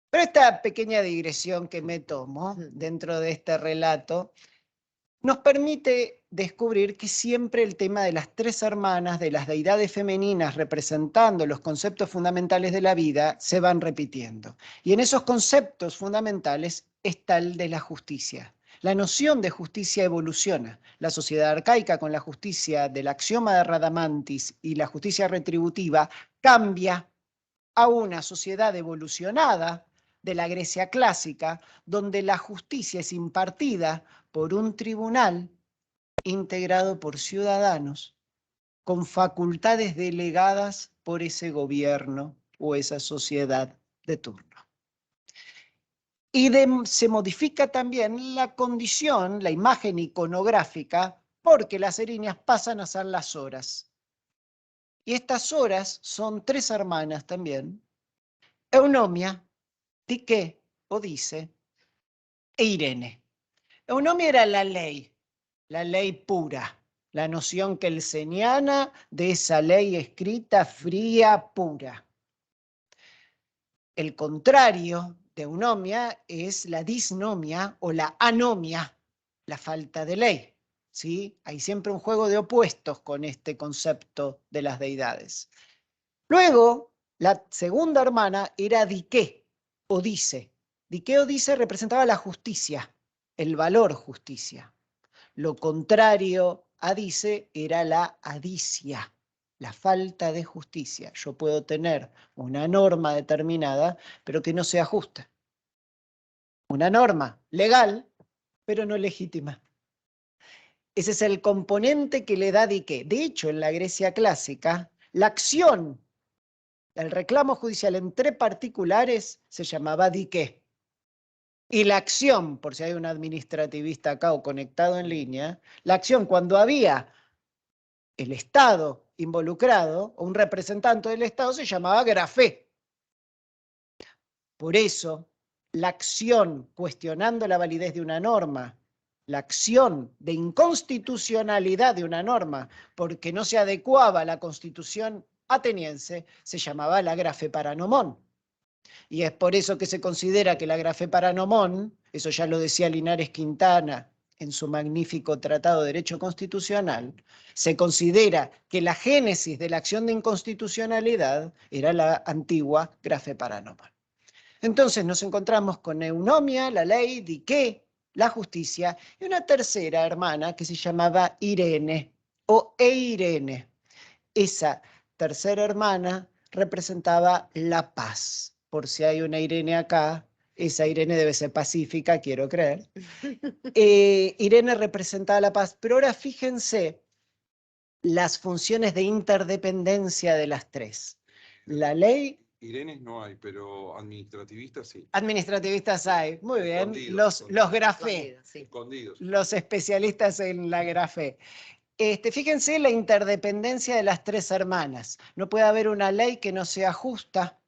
Pero esta pequeña digresión que me tomo dentro de este relato nos permite descubrir que siempre el tema de las 3 hermanas, de las deidades femeninas representando los conceptos fundamentales de la vida, se van repitiendo. Y en esos conceptos fundamentales está el de la justicia. La noción de justicia evoluciona. La sociedad arcaica, con la justicia del axioma de Radamantis y la justicia retributiva, cambia a una sociedad evolucionada de la Grecia clásica, donde la justicia es impartida por un tribunal integrado por ciudadanos con facultades delegadas por ese gobierno o esa sociedad de turno. Y se modifica también la condición, la imagen iconográfica, porque las erinias pasan a ser las horas. Y estas horas son 3 hermanas también: Eunomia, Dique, Odice e Irene. Eunomia era la ley pura, la noción kelseniana de esa ley escrita, fría, pura. El contrario de eunomia es la disnomia o la anomia, la falta de ley, ¿sí? Hay siempre un juego de opuestos con este concepto de las deidades. Luego, la segunda hermana era Dique, Odice. Dique, Odice representaba la justicia, el valor justicia. Lo contrario a Dice era la adicia, la falta de justicia. Yo puedo tener una norma determinada, pero que no sea justa. Una norma legal, pero no legítima. Ese es el componente que le da Dique. De hecho, en la Grecia clásica, la acción, el reclamo judicial entre particulares se llamaba Dique. Y la acción, por si hay un administrativista acá o conectado en línea, la acción cuando había el Estado involucrado o un representante del Estado se llamaba grafé. Por eso, la acción cuestionando la validez de una norma, la acción de inconstitucionalidad de una norma porque no se adecuaba a la Constitución ateniense, se llamaba la grafé paranomón. Y es por eso que se considera que la grafé paranomón, eso ya lo decía Linares Quintana en su magnífico Tratado de Derecho Constitucional, se considera que la génesis de la acción de inconstitucionalidad era la antigua grafé paranomón. Entonces nos encontramos con eunomia, la ley, Dique, la justicia, y una tercera hermana que se llamaba Irene o Eirene. Esa tercera hermana representaba la paz. Por si hay una Irene acá, esa Irene debe ser pacífica, quiero creer. Irene representaba la paz, pero ahora fíjense las funciones de interdependencia de las tres. La ley... Irenes no hay, pero administrativistas sí. Administrativistas hay, muy bien. Escondidos, Los grafé, Escondidos, sí. escondidos. los especialistas en la grafé. Fíjense la interdependencia de las tres hermanas. No puede haber una ley que no sea justa,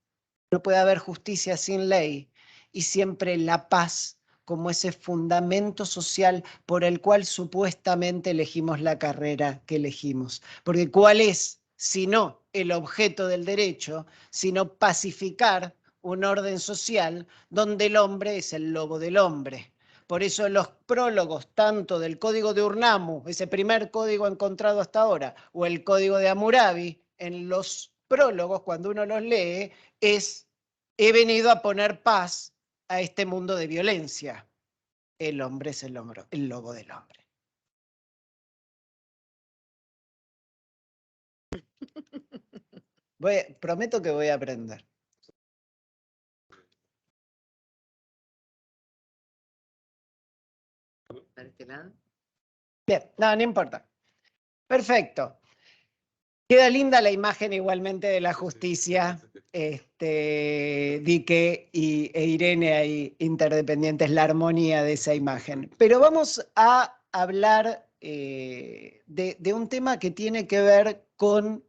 no puede haber justicia sin ley, y siempre la paz como ese fundamento social por el cual supuestamente elegimos la carrera que elegimos. Porque ¿cuál es, si no el objeto del derecho, sino pacificar un orden social donde el hombre es el lobo del hombre? Por eso los prólogos, tanto del Código de Urnamu, ese primer código encontrado hasta ahora, o el Código de Hammurabi, en los prólogos, cuando uno los lee, he venido a poner paz a este mundo de violencia. El hombre es el lobo del hombre. Prometo que voy a aprender. ¿Para este lado? Bien, no importa. Perfecto. Queda linda la imagen igualmente de la justicia, Dique e Irene ahí interdependientes, la armonía de esa imagen. Pero vamos a hablar de un tema que tiene que ver con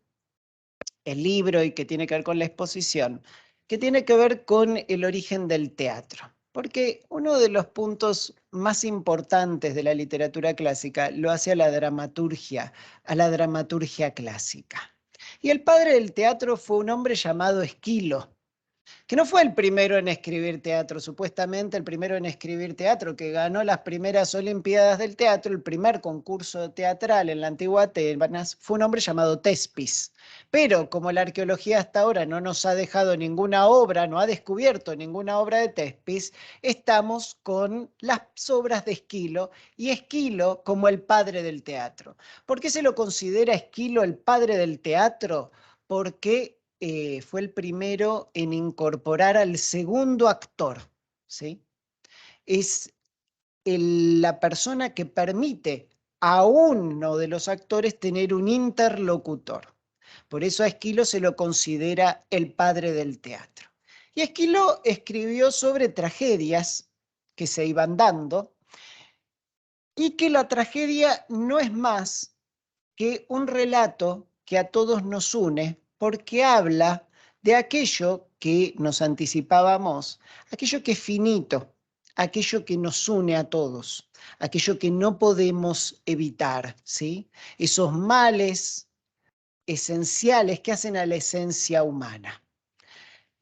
el libro y que tiene que ver con la exposición, que tiene que ver con el origen del teatro. Porque uno de los puntos más importantes de la literatura clásica lo hace a la dramaturgia clásica. Y el padre del teatro fue un hombre llamado Esquilo, que no fue el primero en escribir teatro, supuestamente el primero en escribir teatro, que ganó las primeras Olimpiadas del teatro, el primer concurso teatral en la antigua Atenas, fue un hombre llamado Tespis. Pero como la arqueología hasta ahora no nos ha dejado ninguna obra, no ha descubierto ninguna obra de Tespis, estamos con las obras de Esquilo, y Esquilo como el padre del teatro. ¿Por qué se lo considera Esquilo el padre del teatro? Porque fue el primero en incorporar al segundo actor, ¿sí? Es la persona que permite a uno de los actores tener un interlocutor. Por eso a Esquilo se lo considera el padre del teatro. Y Esquilo escribió sobre tragedias que se iban dando, y que la tragedia no es más que un relato que a todos nos une, porque habla de aquello que nos anticipábamos, aquello que es finito, aquello que nos une a todos, aquello que no podemos evitar, ¿sí? Esos males esenciales que hacen a la esencia humana.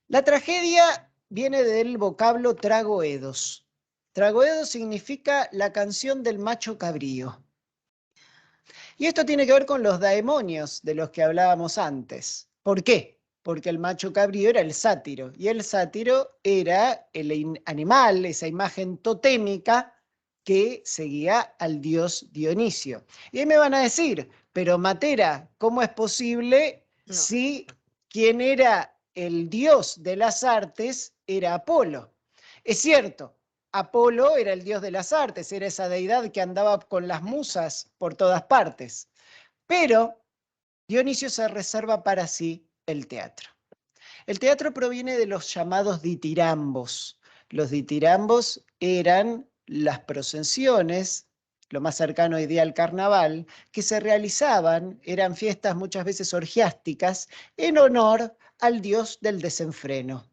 La tragedia viene del vocablo tragoedos. Tragoedos significa la canción del macho cabrío. Y esto tiene que ver con los daemonios de los que hablábamos antes. ¿Por qué? Porque el macho cabrío era el sátiro, y el sátiro era el animal, esa imagen totémica que seguía al dios Dionisio. Y ahí me van a decir, pero Matera, ¿cómo es posible si quien era el dios de las artes era Apolo? Es cierto. Apolo era el dios de las artes, era esa deidad que andaba con las musas por todas partes. Pero Dionisio se reserva para sí el teatro. El teatro proviene de los llamados ditirambos. Los ditirambos eran las procesiones, lo más cercano hoy día al carnaval, que se realizaban, eran fiestas muchas veces orgiásticas, en honor al dios del desenfreno,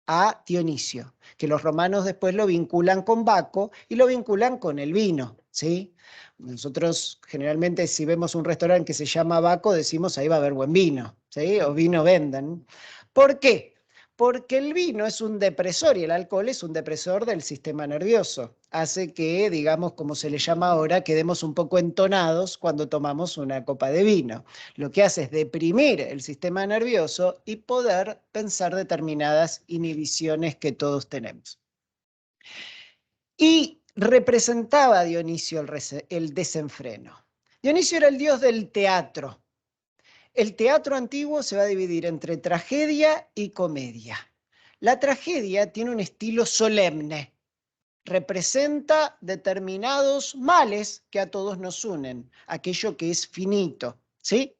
a Dionisio, que los romanos después lo vinculan con Baco y lo vinculan con el vino, ¿sí? Nosotros generalmente si vemos un restaurante que se llama Baco decimos ahí va a haber buen vino, ¿sí? O vino venden. ¿Por qué? Porque el vino es un depresor y el alcohol es un depresor del sistema nervioso. Hace que, digamos, como se le llama ahora, quedemos un poco entonados cuando tomamos una copa de vino. Lo que hace es deprimir el sistema nervioso y poder pensar determinadas inhibiciones que todos tenemos. Y representaba a Dionisio el desenfreno. Dionisio era el dios del teatro. El teatro antiguo se va a dividir entre tragedia y comedia. La tragedia tiene un estilo solemne, representa determinados males que a todos nos unen, aquello que es finito, ¿sí?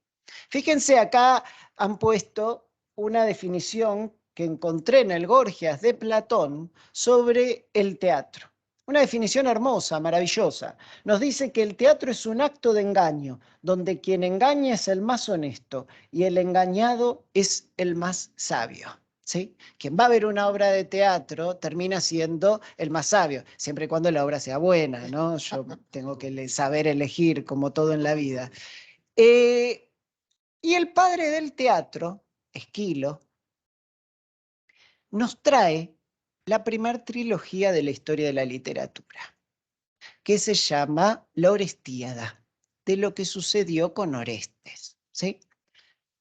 Fíjense, acá han puesto una definición que encontré en el Gorgias de Platón sobre el teatro. Una definición hermosa, maravillosa. Nos dice que el teatro es un acto de engaño, donde quien engaña es el más honesto y el engañado es el más sabio. ¿Sí? Quien va a ver una obra de teatro termina siendo el más sabio, siempre y cuando la obra sea buena, ¿no? Yo tengo que saber elegir, como todo en la vida. Y el padre del teatro, Esquilo, nos trae la primera trilogía de la historia de la literatura, que se llama La Orestíada, de lo que sucedió con Orestes, ¿sí?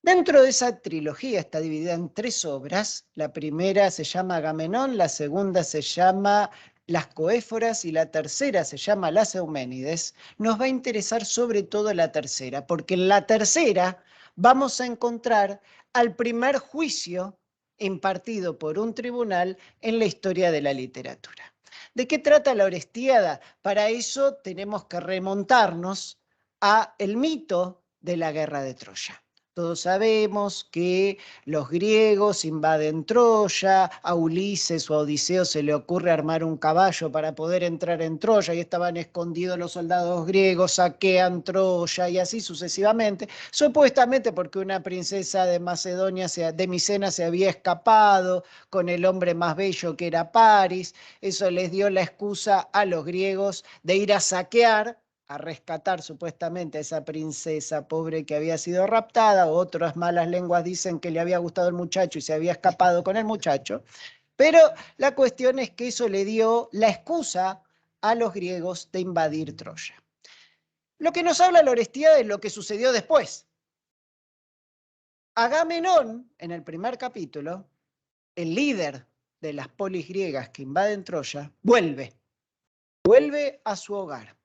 Dentro de esa trilogía está dividida en 3 obras. La primera se llama Agamenón, la segunda se llama Las Coéforas y la tercera se llama Las Euménides. Nos va a interesar sobre todo la tercera, porque en la tercera vamos a encontrar al primer juicio impartido por un tribunal en la historia de la literatura. ¿De qué trata la Orestíada? Para eso tenemos que remontarnos a el mito de la guerra de Troya. Todos sabemos que los griegos invaden Troya, a Ulises o a Odiseo se le ocurre armar un caballo para poder entrar en Troya y estaban escondidos los soldados griegos, saquean Troya y así sucesivamente, supuestamente porque una princesa de Macedonia, de Micena, se había escapado con el hombre más bello que era Paris. Eso les dio la excusa a los griegos de ir a saquear, a rescatar supuestamente a esa princesa pobre que había sido raptada. Otras malas lenguas dicen que le había gustado el muchacho y se había escapado con el muchacho. Pero la cuestión es que eso le dio la excusa a los griegos de invadir Troya. Lo que nos habla la Orestíada es lo que sucedió después. Agamenón, en el primer capítulo, el líder de las polis griegas que invaden Troya, vuelve a su hogar,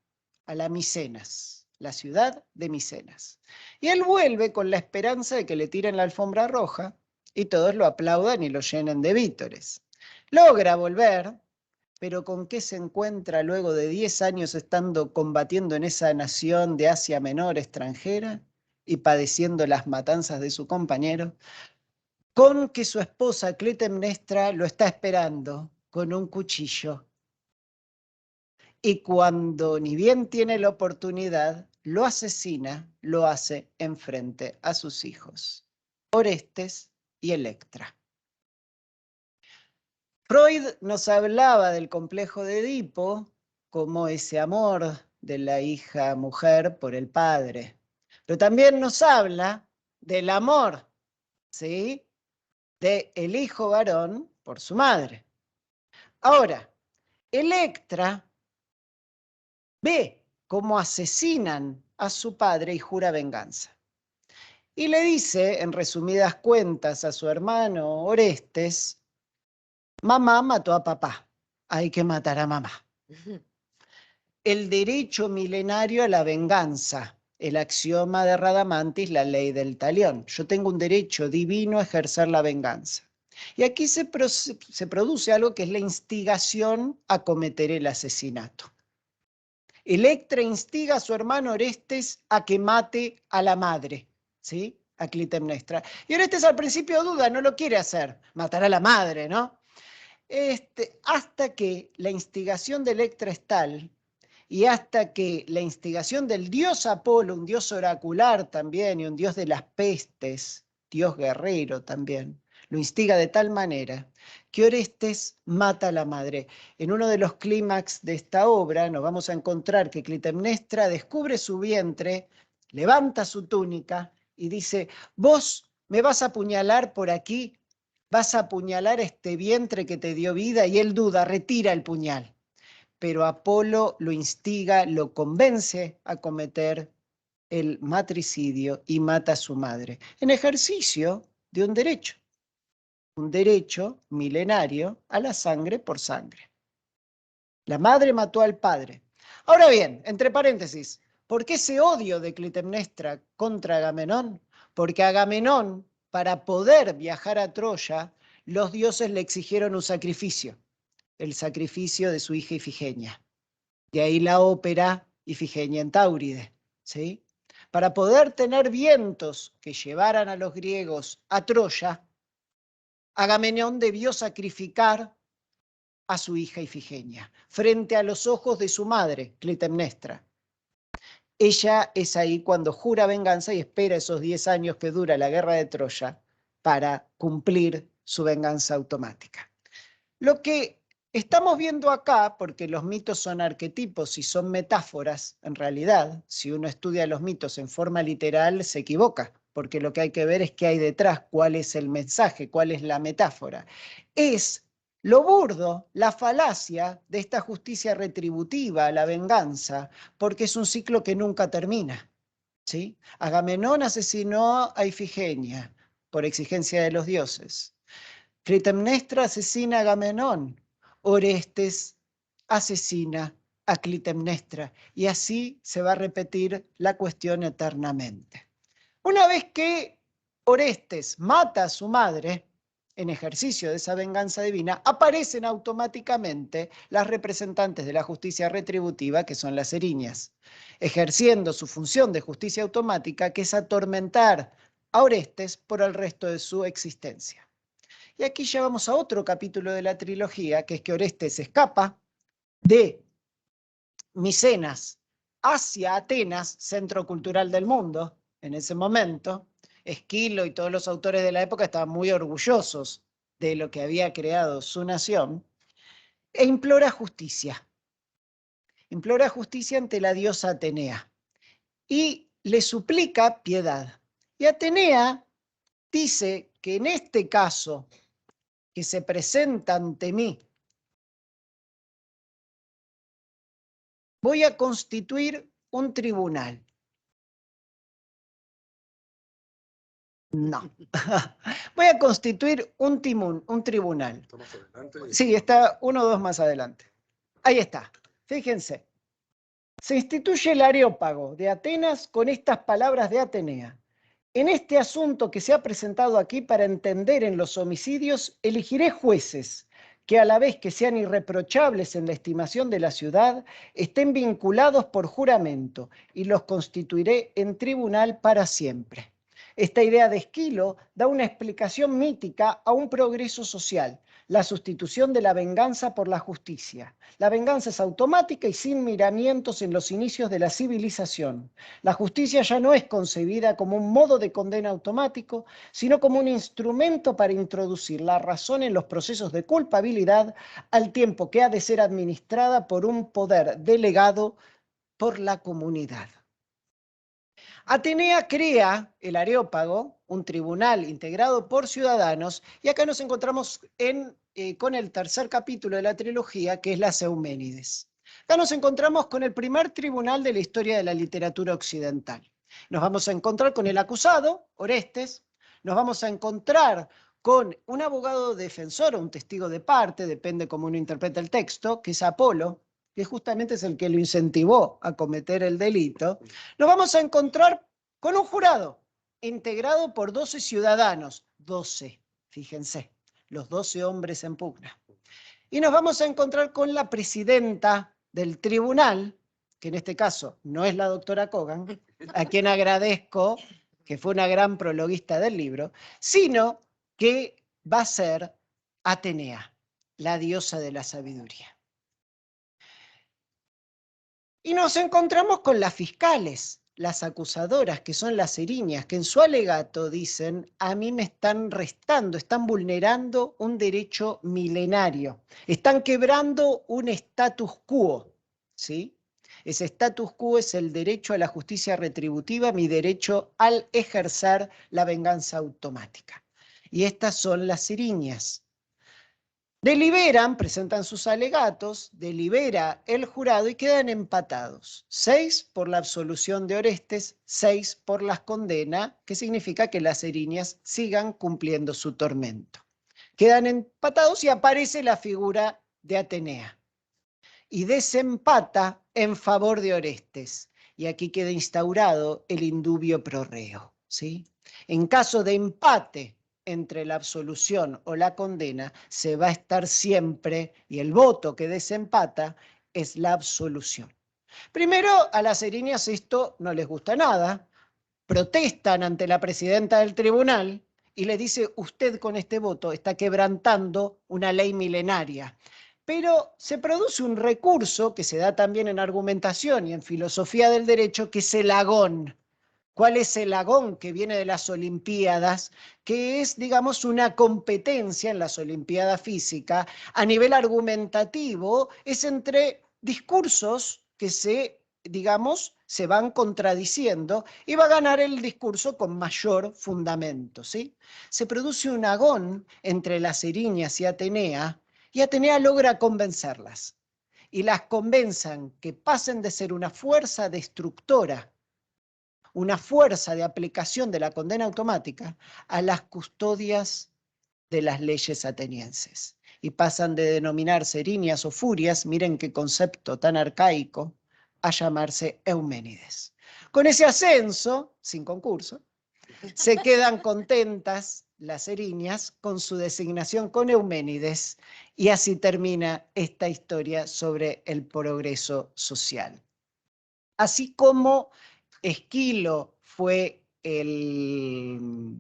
a la Micenas, la ciudad de Micenas. Y él vuelve con la esperanza de que le tiren la alfombra roja y todos lo aplaudan y lo llenen de vítores. Logra volver, pero ¿con qué se encuentra luego de 10 años estando combatiendo en esa nación de Asia Menor extranjera y padeciendo las matanzas de su compañero? Con que su esposa Clitemnestra lo está esperando con un cuchillo. Y cuando ni bien tiene la oportunidad, lo asesina, lo hace enfrente a sus hijos, Orestes y Electra. Freud nos hablaba del complejo de Edipo como ese amor de la hija mujer por el padre, pero también nos habla del amor, ¿sí?, del hijo varón por su madre. Ahora, Electra ve cómo asesinan a su padre y jura venganza. Y le dice, en resumidas cuentas, a su hermano Orestes: mamá mató a papá, hay que matar a mamá. El derecho milenario a la venganza, el axioma de Radamantis, la ley del talión. Yo tengo un derecho divino a ejercer la venganza. Y aquí se produce algo que es la instigación a cometer el asesinato. Electra instiga a su hermano Orestes a que mate a la madre, ¿sí?, a Clitemnestra. Y Orestes al principio duda, no lo quiere hacer, matar a la madre, ¿no? Hasta que la instigación de Electra es tal, y hasta que la instigación del dios Apolo, un dios oracular también y un dios de las pestes, dios guerrero también, lo instiga de tal manera que Orestes mata a la madre. En uno de los clímax de esta obra nos vamos a encontrar que Clitemnestra descubre su vientre, levanta su túnica y dice: vos me vas a apuñalar por aquí, vas a apuñalar este vientre que te dio vida. Y él duda, retira el puñal. Pero Apolo lo instiga, lo convence a cometer el matricidio y mata a su madre, en ejercicio de un derecho milenario a la sangre por sangre. La madre mató al padre. Ahora bien, entre paréntesis, ¿por qué ese odio de Clitemnestra contra Agamenón? Porque Agamenón, para poder viajar a Troya, los dioses le exigieron un sacrificio, el sacrificio de su hija Ifigenia. De ahí la ópera Ifigenia en Táuride, ¿sí? Para poder tener vientos que llevaran a los griegos a Troya, Agamenón debió sacrificar a su hija Ifigenia frente a los ojos de su madre, Clitemnestra. Ella es ahí cuando jura venganza y espera esos 10 años que dura la guerra de Troya para cumplir su venganza automática. Lo que estamos viendo acá, porque los mitos son arquetipos y son metáforas, en realidad, si uno estudia los mitos en forma literal, se equivoca, porque lo que hay que ver es qué hay detrás, cuál es el mensaje, cuál es la metáfora. Es lo burdo, la falacia de esta justicia retributiva, la venganza, porque es un ciclo que nunca termina, ¿sí? Agamenón asesinó a Ifigenia por exigencia de los dioses. Clitemnestra asesina a Agamenón. Orestes asesina a Clitemnestra. Y así se va a repetir la cuestión eternamente. Una vez que Orestes mata a su madre, en ejercicio de esa venganza divina, aparecen automáticamente las representantes de la justicia retributiva, que son las eriñas, ejerciendo su función de justicia automática, que es atormentar a Orestes por el resto de su existencia. Y aquí ya vamos a otro capítulo de la trilogía, que es que Orestes escapa de Micenas hacia Atenas, centro cultural del mundo, en ese momento. Esquilo y todos los autores de la época estaban muy orgullosos de lo que había creado su nación, e implora justicia. Implora justicia ante la diosa Atenea y le suplica piedad. Y Atenea dice que en este caso que se presenta ante mí, voy a constituir un tribunal. No. Voy a constituir un tribunal. ¿Está más adelante? Sí, está 1 o 2 más adelante. Ahí está. Fíjense. Se instituye el Areópago de Atenas con estas palabras de Atenea. En este asunto que se ha presentado aquí para entender en los homicidios, elegiré jueces que a la vez que sean irreprochables en la estimación de la ciudad, estén vinculados por juramento y los constituiré en tribunal para siempre. Esta idea de Esquilo da una explicación mítica a un progreso social, la sustitución de la venganza por la justicia. La venganza es automática y sin miramientos en los inicios de la civilización. La justicia ya no es concebida como un modo de condena automático, sino como un instrumento para introducir la razón en los procesos de culpabilidad, al tiempo que ha de ser administrada por un poder delegado por la comunidad. Atenea crea el Areópago, un tribunal integrado por ciudadanos, y acá nos encontramos con el tercer capítulo de la trilogía, que es las Euménides. Acá nos encontramos con el primer tribunal de la historia de la literatura occidental. Nos vamos a encontrar con el acusado, Orestes, nos vamos a encontrar con un abogado defensor o un testigo de parte, depende cómo uno interpreta el texto, que es Apolo, que justamente es el que lo incentivó a cometer el delito. Nos vamos a encontrar con un jurado integrado por 12 ciudadanos, 12, fíjense, los 12 hombres en pugna. Y nos vamos a encontrar con la presidenta del tribunal, que en este caso no es la doctora Kogan, a quien agradezco, que fue una gran prologuista del libro, sino que va a ser Atenea, la diosa de la sabiduría. Y nos encontramos con las fiscales, las acusadoras, que son las eriñas, que en su alegato dicen: a mí me están restando, están vulnerando un derecho milenario, están quebrando un status quo, ¿sí? Ese status quo es el derecho a la justicia retributiva, mi derecho al ejercer la venganza automática. Y estas son las eriñas. Deliberan, presentan sus alegatos, delibera el jurado y quedan empatados. 6 por la absolución de Orestes, 6 por las condenas, que significa que las eriñas sigan cumpliendo su tormento. Quedan empatados y aparece la figura de Atenea. y desempata en favor de Orestes. Y aquí queda instaurado el indubio pro reo, ¿sí? En caso de empate entre la absolución o la condena, se va a estar siempre, y el voto que desempata es la absolución. Primero, a las erinias esto no les gusta nada, protestan ante la presidenta del tribunal y le dice, usted con este voto está quebrantando una ley milenaria. Pero se produce un recurso que se da también en argumentación y en filosofía del derecho, que es el agón. ¿Cuál es el agón que viene de las Olimpiadas? Que es, digamos, una competencia en las Olimpiadas físicas a nivel argumentativo, es entre discursos que digamos, se van contradiciendo y va a ganar el discurso con mayor fundamento, ¿sí? Se produce un agón entre las Erinias y Atenea logra convencerlas. Y las convenzan que pasen de ser una fuerza destructora, una fuerza de aplicación de la condena automática, a las custodias de las leyes atenienses. Y pasan de denominarse erinias o furias, miren qué concepto tan arcaico, a llamarse Euménides. Con ese ascenso, sin concurso, se quedan contentas las erinias con su designación con Euménides, y así termina esta historia sobre el progreso social. Así como Esquilo fue el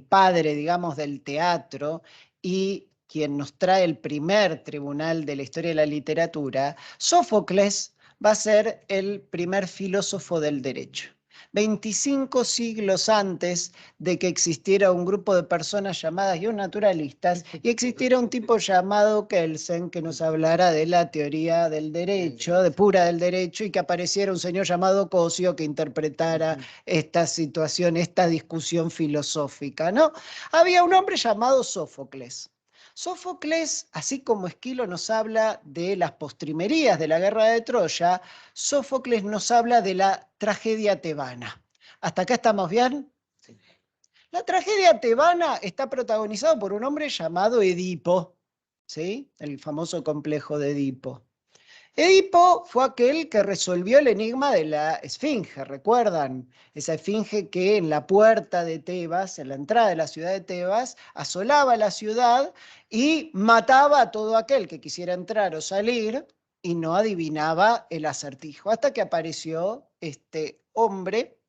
padre, digamos, del teatro y quien nos trae el primer tribunal de la historia de la literatura, Sófocles va a ser el primer filósofo del derecho. 25 siglos antes de que existiera un grupo de personas llamadas naturalistas y existiera un tipo llamado Kelsen que nos hablara de la teoría del derecho, de pura del derecho, y que apareciera un señor llamado Cosio que interpretara esta situación, esta discusión filosófica, ¿no? Había un hombre llamado Sófocles. Sófocles, así como Esquilo nos habla de las postrimerías de la guerra de Troya, Sófocles nos habla de la tragedia tebana. ¿Hasta acá estamos bien? Sí. La tragedia tebana está protagonizada por un hombre llamado Edipo, ¿sí? El famoso complejo de Edipo. Edipo fue aquel que resolvió el enigma de la esfinge, ¿recuerdan? Esa esfinge que en la puerta de Tebas, en la entrada de la ciudad de Tebas, asolaba la ciudad y mataba a todo aquel que quisiera entrar o salir y no adivinaba el acertijo, hasta que apareció este hombre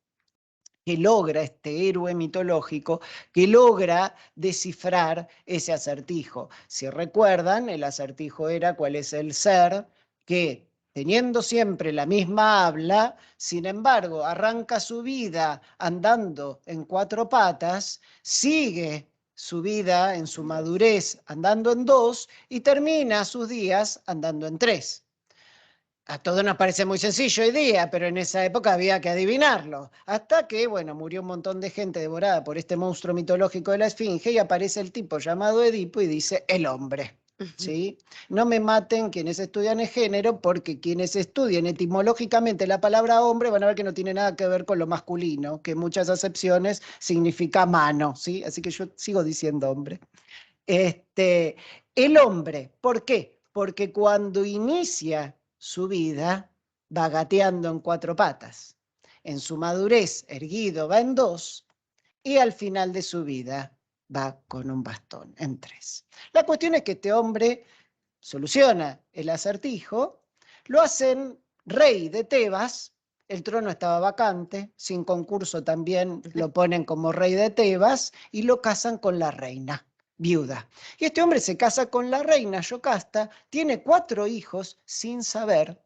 que logra, este héroe mitológico, que logra descifrar ese acertijo. Si recuerdan, el acertijo era cuál es el ser que, teniendo siempre la misma habla, sin embargo, arranca su vida andando en 4 patas, sigue su vida en su madurez andando en 2 y termina sus días andando en 3. A todos nos parece muy sencillo hoy día, pero en esa época había que adivinarlo. Hasta que, bueno, murió un montón de gente devorada por este monstruo mitológico de la esfinge y aparece el tipo llamado Edipo y dice, el hombre. ¿Sí? No me maten quienes estudian el género, porque quienes estudien etimológicamente la palabra hombre van a ver que no tiene nada que ver con lo masculino, que en muchas acepciones significa mano, ¿sí? Así que yo sigo diciendo hombre. El hombre, ¿por qué? Porque cuando inicia su vida va gateando en 4 patas. En su madurez, erguido, va en 2, y al final de su vida va con un bastón en 3. La cuestión es que este hombre soluciona el acertijo, lo hacen rey de Tebas, el trono estaba vacante, sin concurso también lo ponen como rey de Tebas y lo casan con la reina, viuda. Y este hombre se casa con la reina Yocasta, tiene 4 hijos sin saber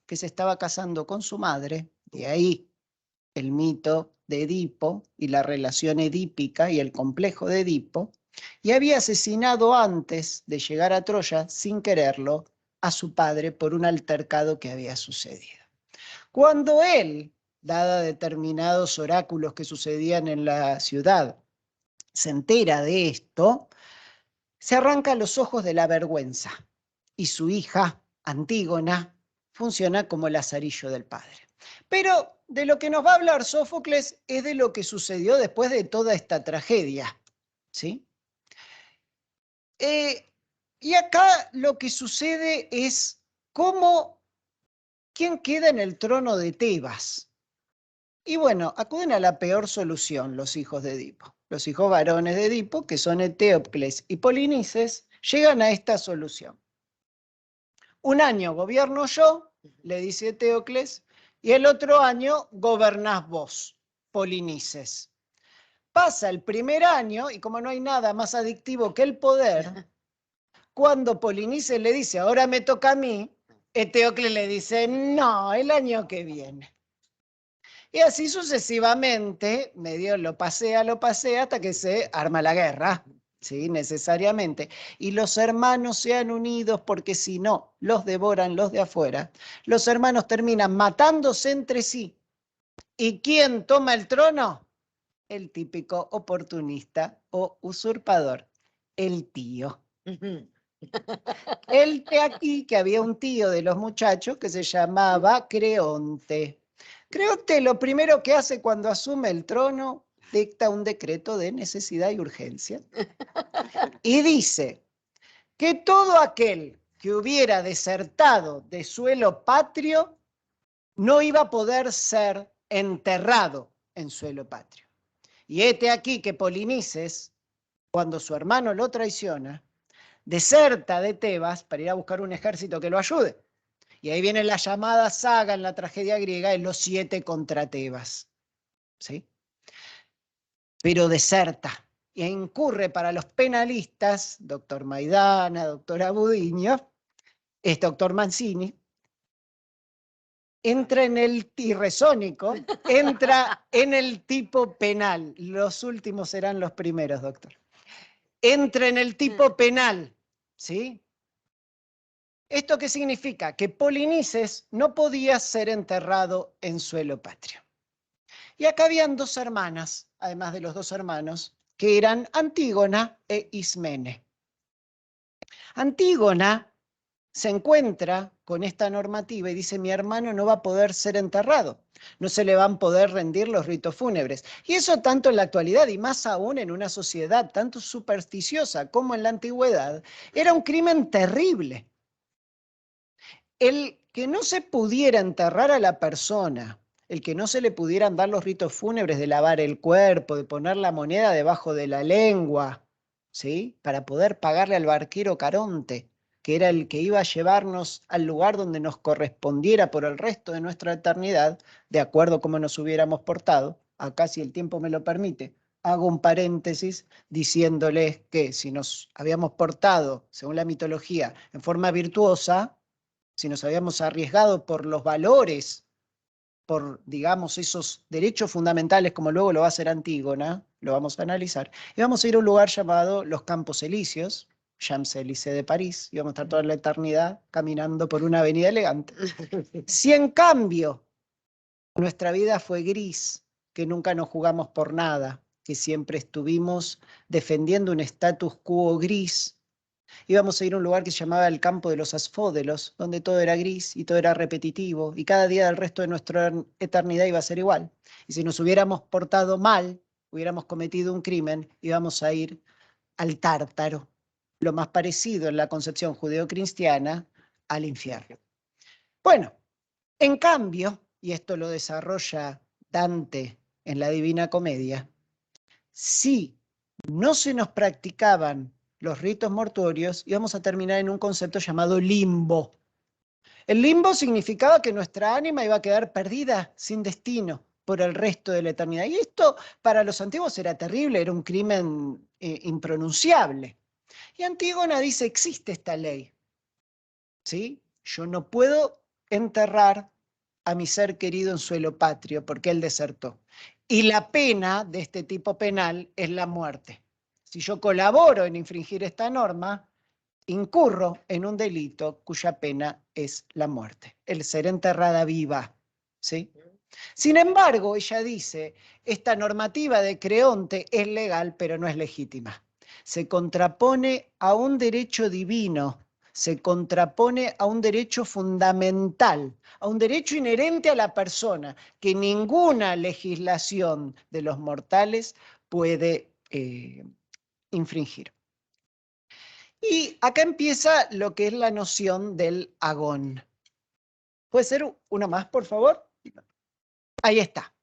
que se estaba casando con su madre, de ahí el mito de Edipo y la relación edípica y el complejo de Edipo, y había asesinado antes de llegar a Troya, sin quererlo, a su padre por un altercado que había sucedido. Cuando él, dada determinados oráculos que sucedían en la ciudad, se entera de esto, se arranca los ojos de la vergüenza y su hija, Antígona, funciona como lazarillo del padre. Pero de lo que nos va a hablar Sófocles es de lo que sucedió después de toda esta tragedia, ¿sí? Y acá lo que sucede es ¿quién queda en el trono de Tebas? Y bueno, acuden a la peor solución los hijos de Edipo. Los hijos varones de Edipo, que son Eteocles y Polinices, llegan a esta solución. Un año gobierno yo, le dice Eteocles, y el otro año gobernás vos, Polinices. Pasa el primer año, y como no hay nada más adictivo que el poder, cuando Polinices le dice, ahora me toca a mí, Eteocles le dice, no, el año que viene. Y así sucesivamente, medio lo pasea, hasta que se arma la guerra, ¿sí? Necesariamente. Y los hermanos se han unido porque si no, los devoran los de afuera. Los hermanos terminan matándose entre sí. ¿Y quién toma el trono? El típico oportunista o usurpador, el tío. Aquí que había un tío de los muchachos que se llamaba Creonte. Creonte lo primero que hace cuando asume el trono, dicta un decreto de necesidad y urgencia. Y dice que todo aquel que hubiera desertado de suelo patrio no iba a poder ser enterrado en suelo patrio. Y hete aquí que Polinices, cuando su hermano lo traiciona, deserta de Tebas para ir a buscar un ejército que lo ayude. Y ahí viene la llamada saga en la tragedia griega de los 7 contra Tebas. ¿Sí? Pero deserta e incurre para los penalistas, doctor Maidana, doctora Budiño, doctor Mancini, entra en el tirresónico, entra en el tipo penal. Los últimos serán los primeros, doctor. Entra en el tipo penal, ¿sí? ¿Esto qué significa? Que Polinices no podía ser enterrado en suelo patrio. Y acá habían 2 hermanas, además de los 2 hermanos, que eran Antígona e Ismene. Antígona se encuentra con esta normativa y dice, mi hermano no va a poder ser enterrado, no se le van a poder rendir los ritos fúnebres. Y eso tanto en la actualidad y más aún en una sociedad tanto supersticiosa como en la antigüedad, era un crimen terrible. El que no se pudiera enterrar a la persona, el que no se le pudieran dar los ritos fúnebres de lavar el cuerpo, de poner la moneda debajo de la lengua, ¿sí? Para poder pagarle al barquero Caronte, que era el que iba a llevarnos al lugar donde nos correspondiera por el resto de nuestra eternidad, de acuerdo a cómo nos hubiéramos portado. Acá, si el tiempo me lo permite, hago un paréntesis diciéndoles que si nos habíamos portado, según la mitología, en forma virtuosa, si nos habíamos arriesgado por los valores, por, digamos, esos derechos fundamentales, como luego lo va a hacer Antígona, lo vamos a analizar, y vamos a ir a un lugar llamado los Campos Elíseos, Champs-Élysées de París, y vamos a estar toda la eternidad caminando por una avenida elegante. Si en cambio nuestra vida fue gris, que nunca nos jugamos por nada, que siempre estuvimos defendiendo un status quo gris, íbamos a ir a un lugar que se llamaba el campo de los asfódelos, donde todo era gris y todo era repetitivo, y cada día del resto de nuestra eternidad iba a ser igual. Y si nos hubiéramos portado mal, hubiéramos cometido un crimen, íbamos a ir al Tártaro, lo más parecido en la concepción judeocristiana al infierno. Bueno, en cambio, y esto lo desarrolla Dante en la Divina Comedia, si no se nos practicaban los ritos mortuorios, íbamos a terminar en un concepto llamado limbo. El limbo significaba que nuestra ánima iba a quedar perdida, sin destino, por el resto de la eternidad. Y esto para los antiguos era terrible, era un crimen impronunciable. Y Antígona dice, existe esta ley, ¿sí? Yo no puedo enterrar a mi ser querido en suelo patrio porque él desertó. Y la pena de este tipo penal es la muerte. Si yo colaboro en infringir esta norma, incurro en un delito cuya pena es la muerte, el ser enterrada viva, ¿sí? Sin embargo, ella dice, esta normativa de Creonte es legal, pero no es legítima. Se contrapone a un derecho divino, se contrapone a un derecho fundamental, a un derecho inherente a la persona, que ninguna legislación de los mortales puede infringir. Y acá empieza lo que es la noción del agón. ¿Puede ser una más, por favor? Ahí está.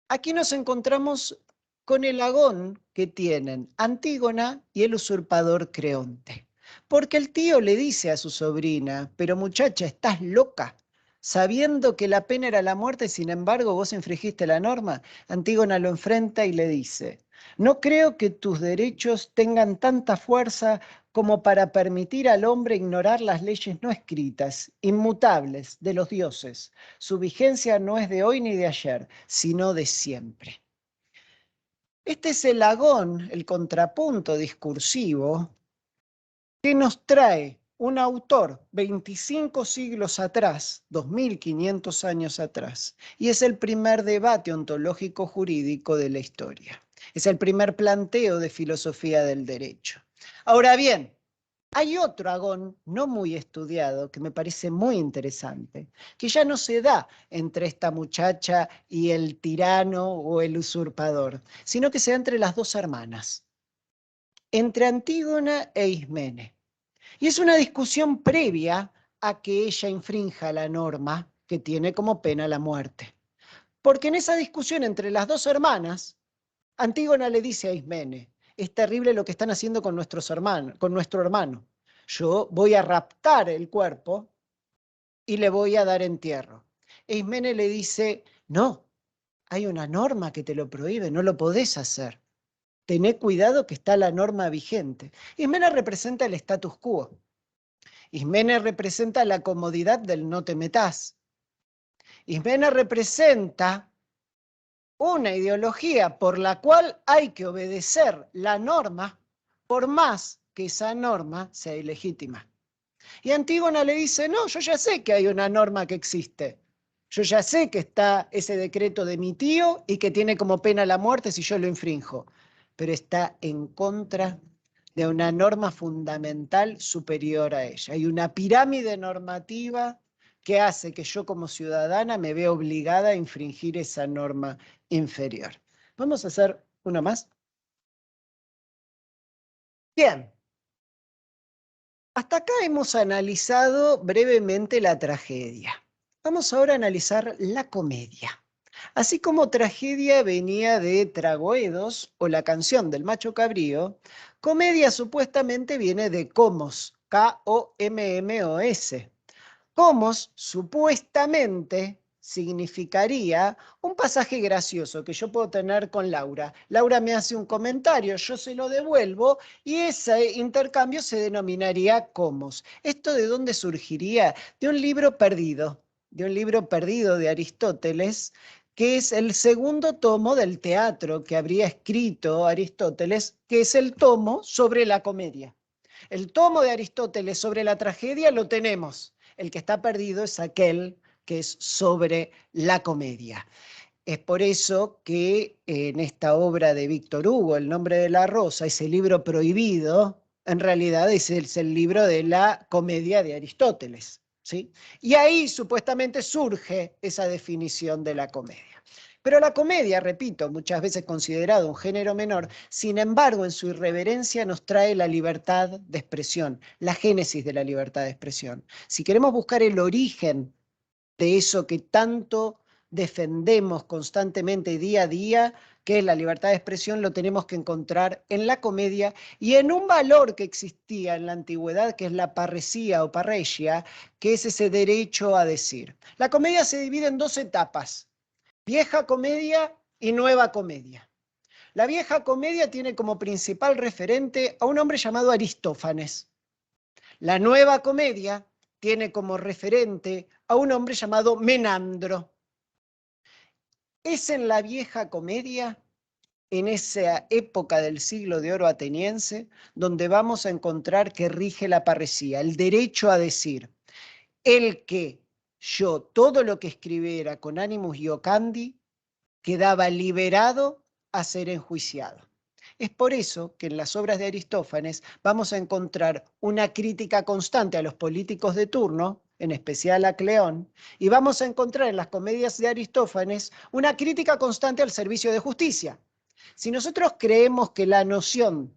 Aquí nos encontramos con el agón que tienen Antígona y el usurpador Creonte. Porque el tío le dice a su sobrina, pero muchacha, estás loca, sabiendo que la pena era la muerte, sin embargo vos infringiste la norma. Antígona lo enfrenta y le dice, no creo que tus derechos tengan tanta fuerza como para permitir al hombre ignorar las leyes no escritas, inmutables, de los dioses. Su vigencia no es de hoy ni de ayer, sino de siempre. Este es el agón, el contrapunto discursivo, que nos trae un autor 25 siglos atrás, 2500 años atrás, y es el primer debate ontológico jurídico de la historia. Es el primer planteo de filosofía del derecho. Ahora bien, hay otro agón no muy estudiado que me parece muy interesante, que ya no se da entre esta muchacha y el tirano o el usurpador, sino que se da entre las dos hermanas, entre Antígona e Ismene. Y es una discusión previa a que ella infrinja la norma que tiene como pena la muerte. Porque en esa discusión entre las dos hermanas, Antígona le dice a Ismene, es terrible lo que están haciendo con nuestro hermano. Yo voy a raptar el cuerpo y le voy a dar entierro. E Ismene le dice, no, hay una norma que te lo prohíbe, no lo podés hacer. Tené cuidado que está la norma vigente. Ismene representa el status quo. Ismene representa la comodidad del no te metás. Ismene representa una ideología por la cual hay que obedecer la norma por más que esa norma sea ilegítima. Y Antígona le dice, no, yo ya sé que hay una norma que existe. Yo ya sé que está ese decreto de mi tío y que tiene como pena la muerte si yo lo infrinjo, pero está en contra de una norma fundamental superior a ella. Hay una pirámide normativa que hace que yo como ciudadana me vea obligada a infringir esa norma inferior. Vamos a hacer una más. Bien. Hasta acá hemos analizado brevemente la tragedia. Vamos ahora a analizar la comedia. Así como tragedia venía de Tragoedos o la canción del macho cabrío, comedia supuestamente viene de Komos, K-O-M-M-O-S. Komos supuestamente significaría un pasaje gracioso que yo puedo tener con Laura. Laura me hace un comentario, yo se lo devuelvo y ese intercambio se denominaría Komos. ¿Esto de dónde surgiría? De un libro perdido, de Aristóteles, que es el segundo tomo del teatro que habría escrito Aristóteles, que es el tomo sobre la comedia. El tomo de Aristóteles sobre la tragedia lo tenemos. El que está perdido es aquel que es sobre la comedia. Es por eso que en esta obra de Víctor Hugo, El nombre de la rosa, ese libro prohibido, en realidad es el libro de la comedia de Aristóteles, ¿sí? Y ahí supuestamente surge esa definición de la comedia. Pero la comedia, repito, muchas veces considerado un género menor, sin embargo, en su irreverencia nos trae la libertad de expresión, la génesis de la libertad de expresión. Si queremos buscar el origen de eso que tanto defendemos constantemente día a día, que es la libertad de expresión, lo tenemos que encontrar en la comedia y en un valor que existía en la antigüedad, que es la parresía o parresia, que es ese derecho a decir. La comedia se divide en dos etapas: vieja comedia y nueva comedia. La vieja comedia tiene como principal referente a un hombre llamado Aristófanes. La nueva comedia tiene como referente a un hombre llamado Menandro. Es en la vieja comedia, en esa época del siglo de oro ateniense, donde vamos a encontrar que rige la parresía, el derecho a decir, el que yo todo lo que escribiera con animus iocandi quedaba liberado a ser enjuiciado. Es por eso que en las obras de Aristófanes vamos a encontrar una crítica constante a los políticos de turno, en especial a Cleón, y vamos a encontrar en las comedias de Aristófanes una crítica constante al servicio de justicia. Si nosotros creemos que la noción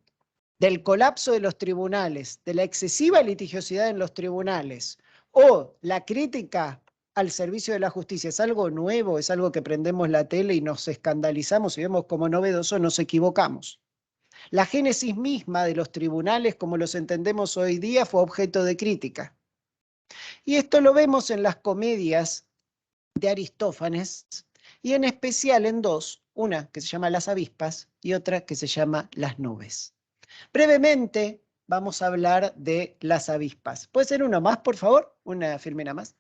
del colapso de los tribunales, de la excesiva litigiosidad en los tribunales, o la crítica al servicio de la justicia es algo nuevo, es algo que prendemos la tele y nos escandalizamos y vemos como novedoso, nos equivocamos. La génesis misma de los tribunales, como los entendemos hoy día, fue objeto de crítica. Y esto lo vemos en las comedias de Aristófanes, y en especial en dos, una que se llama Las avispas y otra que se llama Las nubes. Brevemente vamos a hablar de Las avispas. ¿Puede ser uno más, por favor? Una filmina más.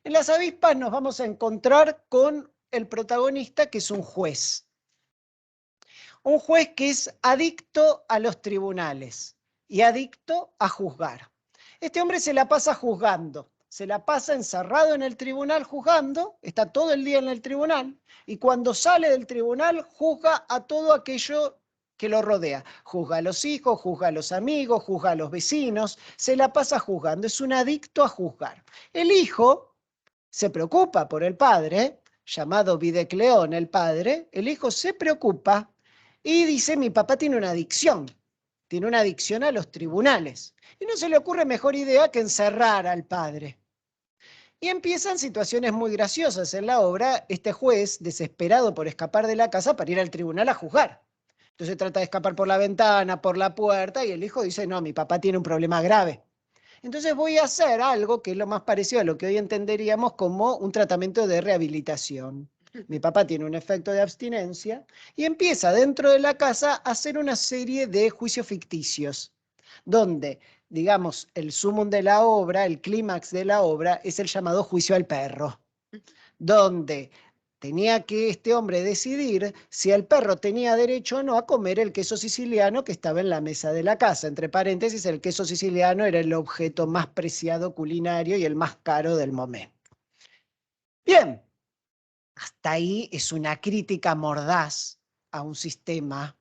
En Las avispas nos vamos a encontrar con el protagonista, que es un juez. Un juez que es adicto a los tribunales y adicto a juzgar. Este hombre se la pasa juzgando, se la pasa encerrado en el tribunal juzgando, está todo el día en el tribunal, y cuando sale del tribunal juzga a todo aquello que lo rodea. Juzga a los hijos, juzga a los amigos, juzga a los vecinos, se la pasa juzgando, es un adicto a juzgar. El hijo se preocupa por el padre, llamado Videcleón el padre, el hijo se preocupa y dice: mi papá tiene una adicción a los tribunales. Y no se le ocurre mejor idea que encerrar al padre. Y empiezan situaciones muy graciosas en la obra. Este juez, desesperado por escapar de la casa para ir al tribunal a juzgar. Entonces trata de escapar por la ventana, por la puerta, y el hijo dice: no, mi papá tiene un problema grave. Entonces voy a hacer algo que es lo más parecido a lo que hoy entenderíamos como un tratamiento de rehabilitación. Mi papá tiene un efecto de abstinencia y empieza dentro de la casa a hacer una serie de juicios ficticios, donde, digamos, el sumum de la obra, el clímax de la obra, es el llamado juicio al perro, donde tenía que este hombre decidir si el perro tenía derecho o no a comer el queso siciliano que estaba en la mesa de la casa. Entre paréntesis, el queso siciliano era el objeto más preciado culinario y el más caro del momento. Bien, hasta ahí es una crítica mordaz a un sistema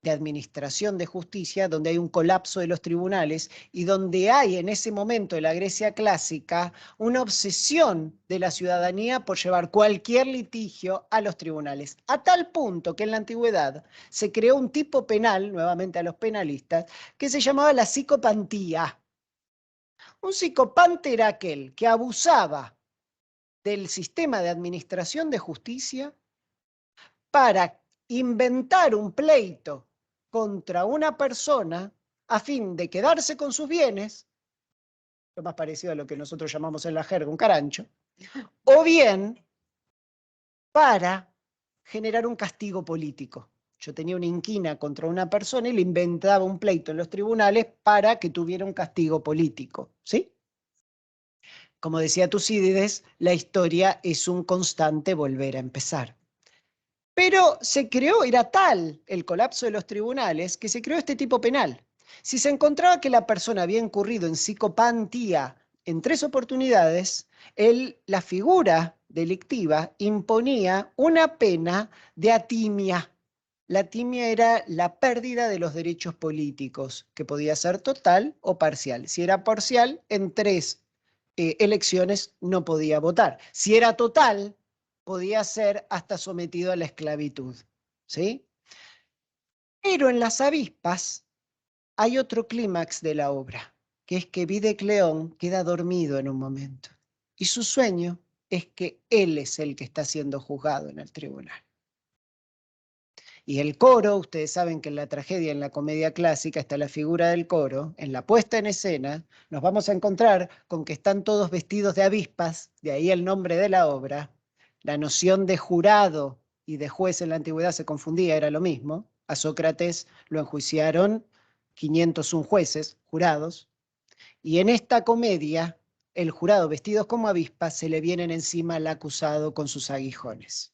de administración de justicia donde hay un colapso de los tribunales y donde hay en ese momento de la Grecia clásica una obsesión de la ciudadanía por llevar cualquier litigio a los tribunales, a tal punto que en la antigüedad se creó un tipo penal, nuevamente a los penalistas, que se llamaba la psicopantía. Un psicopante era aquel que abusaba del sistema de administración de justicia para inventar un pleito contra una persona a fin de quedarse con sus bienes, lo más parecido a lo que nosotros llamamos en la jerga un carancho, o bien para generar un castigo político. Yo tenía una inquina contra una persona y le inventaba un pleito en los tribunales para que tuviera un castigo político, ¿sí? Como decía Tucídides, la historia es un constante volver a empezar. Pero se creó, era tal el colapso de los tribunales, que se creó este tipo penal. Si se encontraba que la persona había incurrido en psicopantía en 3 oportunidades, la figura delictiva imponía una pena de atimia. La atimia era la pérdida de los derechos políticos, que podía ser total o parcial. Si era parcial, en 3 elecciones no podía votar. Si era total, podía ser hasta sometido a la esclavitud, ¿sí? Pero en Las avispas hay otro clímax de la obra, que es que Videcleón queda dormido en un momento. Y su sueño es que él es el que está siendo juzgado en el tribunal. Y el coro, ustedes saben que en la tragedia, en la comedia clásica, está la figura del coro. En la puesta en escena nos vamos a encontrar con que están todos vestidos de avispas, de ahí el nombre de la obra. La noción de jurado y de juez en la antigüedad se confundía, era lo mismo. A Sócrates lo enjuiciaron 501 jueces, jurados. Y en esta comedia, el jurado vestidos como avispas se le vienen encima al acusado con sus aguijones.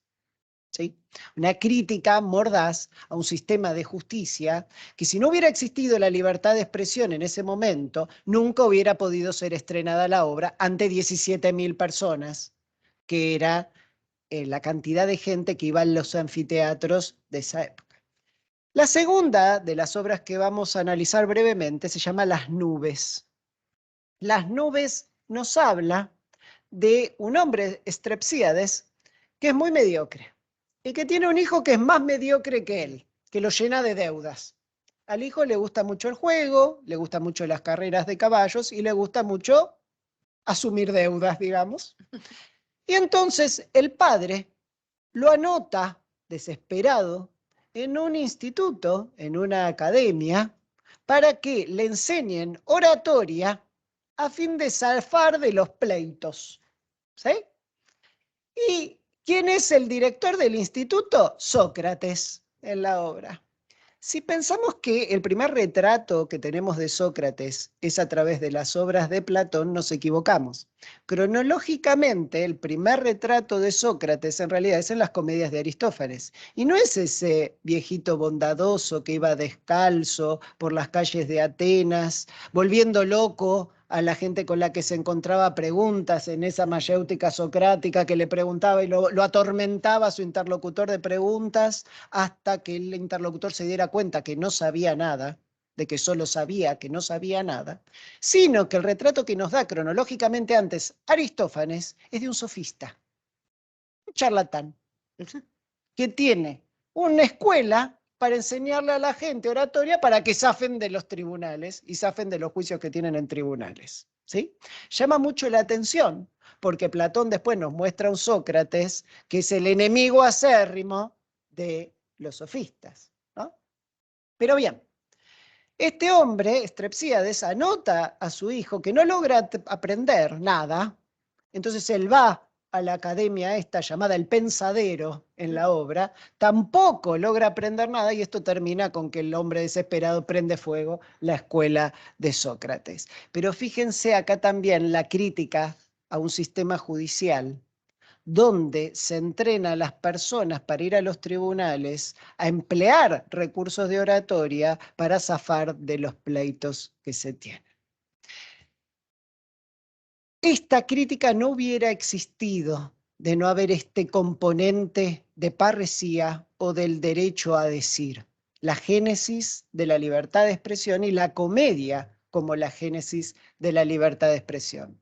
¿Sí? Una crítica mordaz a un sistema de justicia que, si no hubiera existido la libertad de expresión en ese momento, nunca hubiera podido ser estrenada la obra ante 17.000 personas, que era la cantidad de gente que iba a los anfiteatros de esa época. La segunda de las obras que vamos a analizar brevemente se llama Las nubes. Las nubes nos habla de un hombre, Strepsíades, que es muy mediocre y que tiene un hijo que es más mediocre que él, que lo llena de deudas. Al hijo le gusta mucho el juego, le gustan mucho las carreras de caballos y le gusta mucho asumir deudas, digamos. Y entonces el padre lo anota, desesperado, en un instituto, en una academia, para que le enseñen oratoria a fin de zafar de los pleitos. ¿Sí? ¿Y quién es el director del instituto? Sócrates, en la obra. Si pensamos que el primer retrato que tenemos de Sócrates es a través de las obras de Platón, nos equivocamos. Cronológicamente, el primer retrato de Sócrates en realidad es en las comedias de Aristófanes. Y no es ese viejito bondadoso que iba descalzo por las calles de Atenas, volviendo loco a la gente con la que se encontraba preguntas en esa mayéutica socrática que le preguntaba y lo atormentaba a su interlocutor de preguntas hasta que el interlocutor se diera cuenta que no sabía nada, de que solo sabía que no sabía nada, sino que el retrato que nos da cronológicamente antes Aristófanes es de un sofista, un charlatán, que tiene una escuela para enseñarle a la gente oratoria para que zafen de los tribunales y zafen de los juicios que tienen en tribunales. ¿Sí? Llama mucho la atención, porque Platón después nos muestra a un Sócrates que es el enemigo acérrimo de los sofistas, ¿no? Pero bien, este hombre, Strepsíades, anota a su hijo que no logra aprender nada, entonces él va a la academia esta llamada El Pensadero en la obra, tampoco logra aprender nada y esto termina con que el hombre desesperado prende fuego la escuela de Sócrates. Pero fíjense acá también la crítica a un sistema judicial donde se entrena a las personas para ir a los tribunales a emplear recursos de oratoria para zafar de los pleitos que se tienen. Esta crítica no hubiera existido de no haber este componente de parresía o del derecho a decir, la génesis de la libertad de expresión y la comedia como la génesis de la libertad de expresión.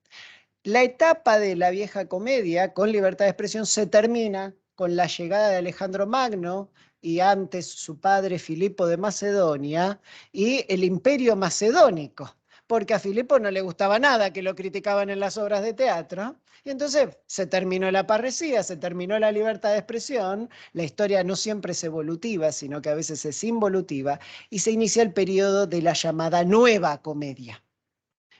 La etapa de la vieja comedia con libertad de expresión se termina con la llegada de Alejandro Magno y antes su padre Filipo de Macedonia y el imperio macedónico, porque a Filipo no le gustaba nada que lo criticaban en las obras de teatro, y entonces se terminó la parresía, se terminó la libertad de expresión, la historia no siempre es evolutiva, sino que a veces es involutiva, y se inicia el periodo de la llamada nueva comedia.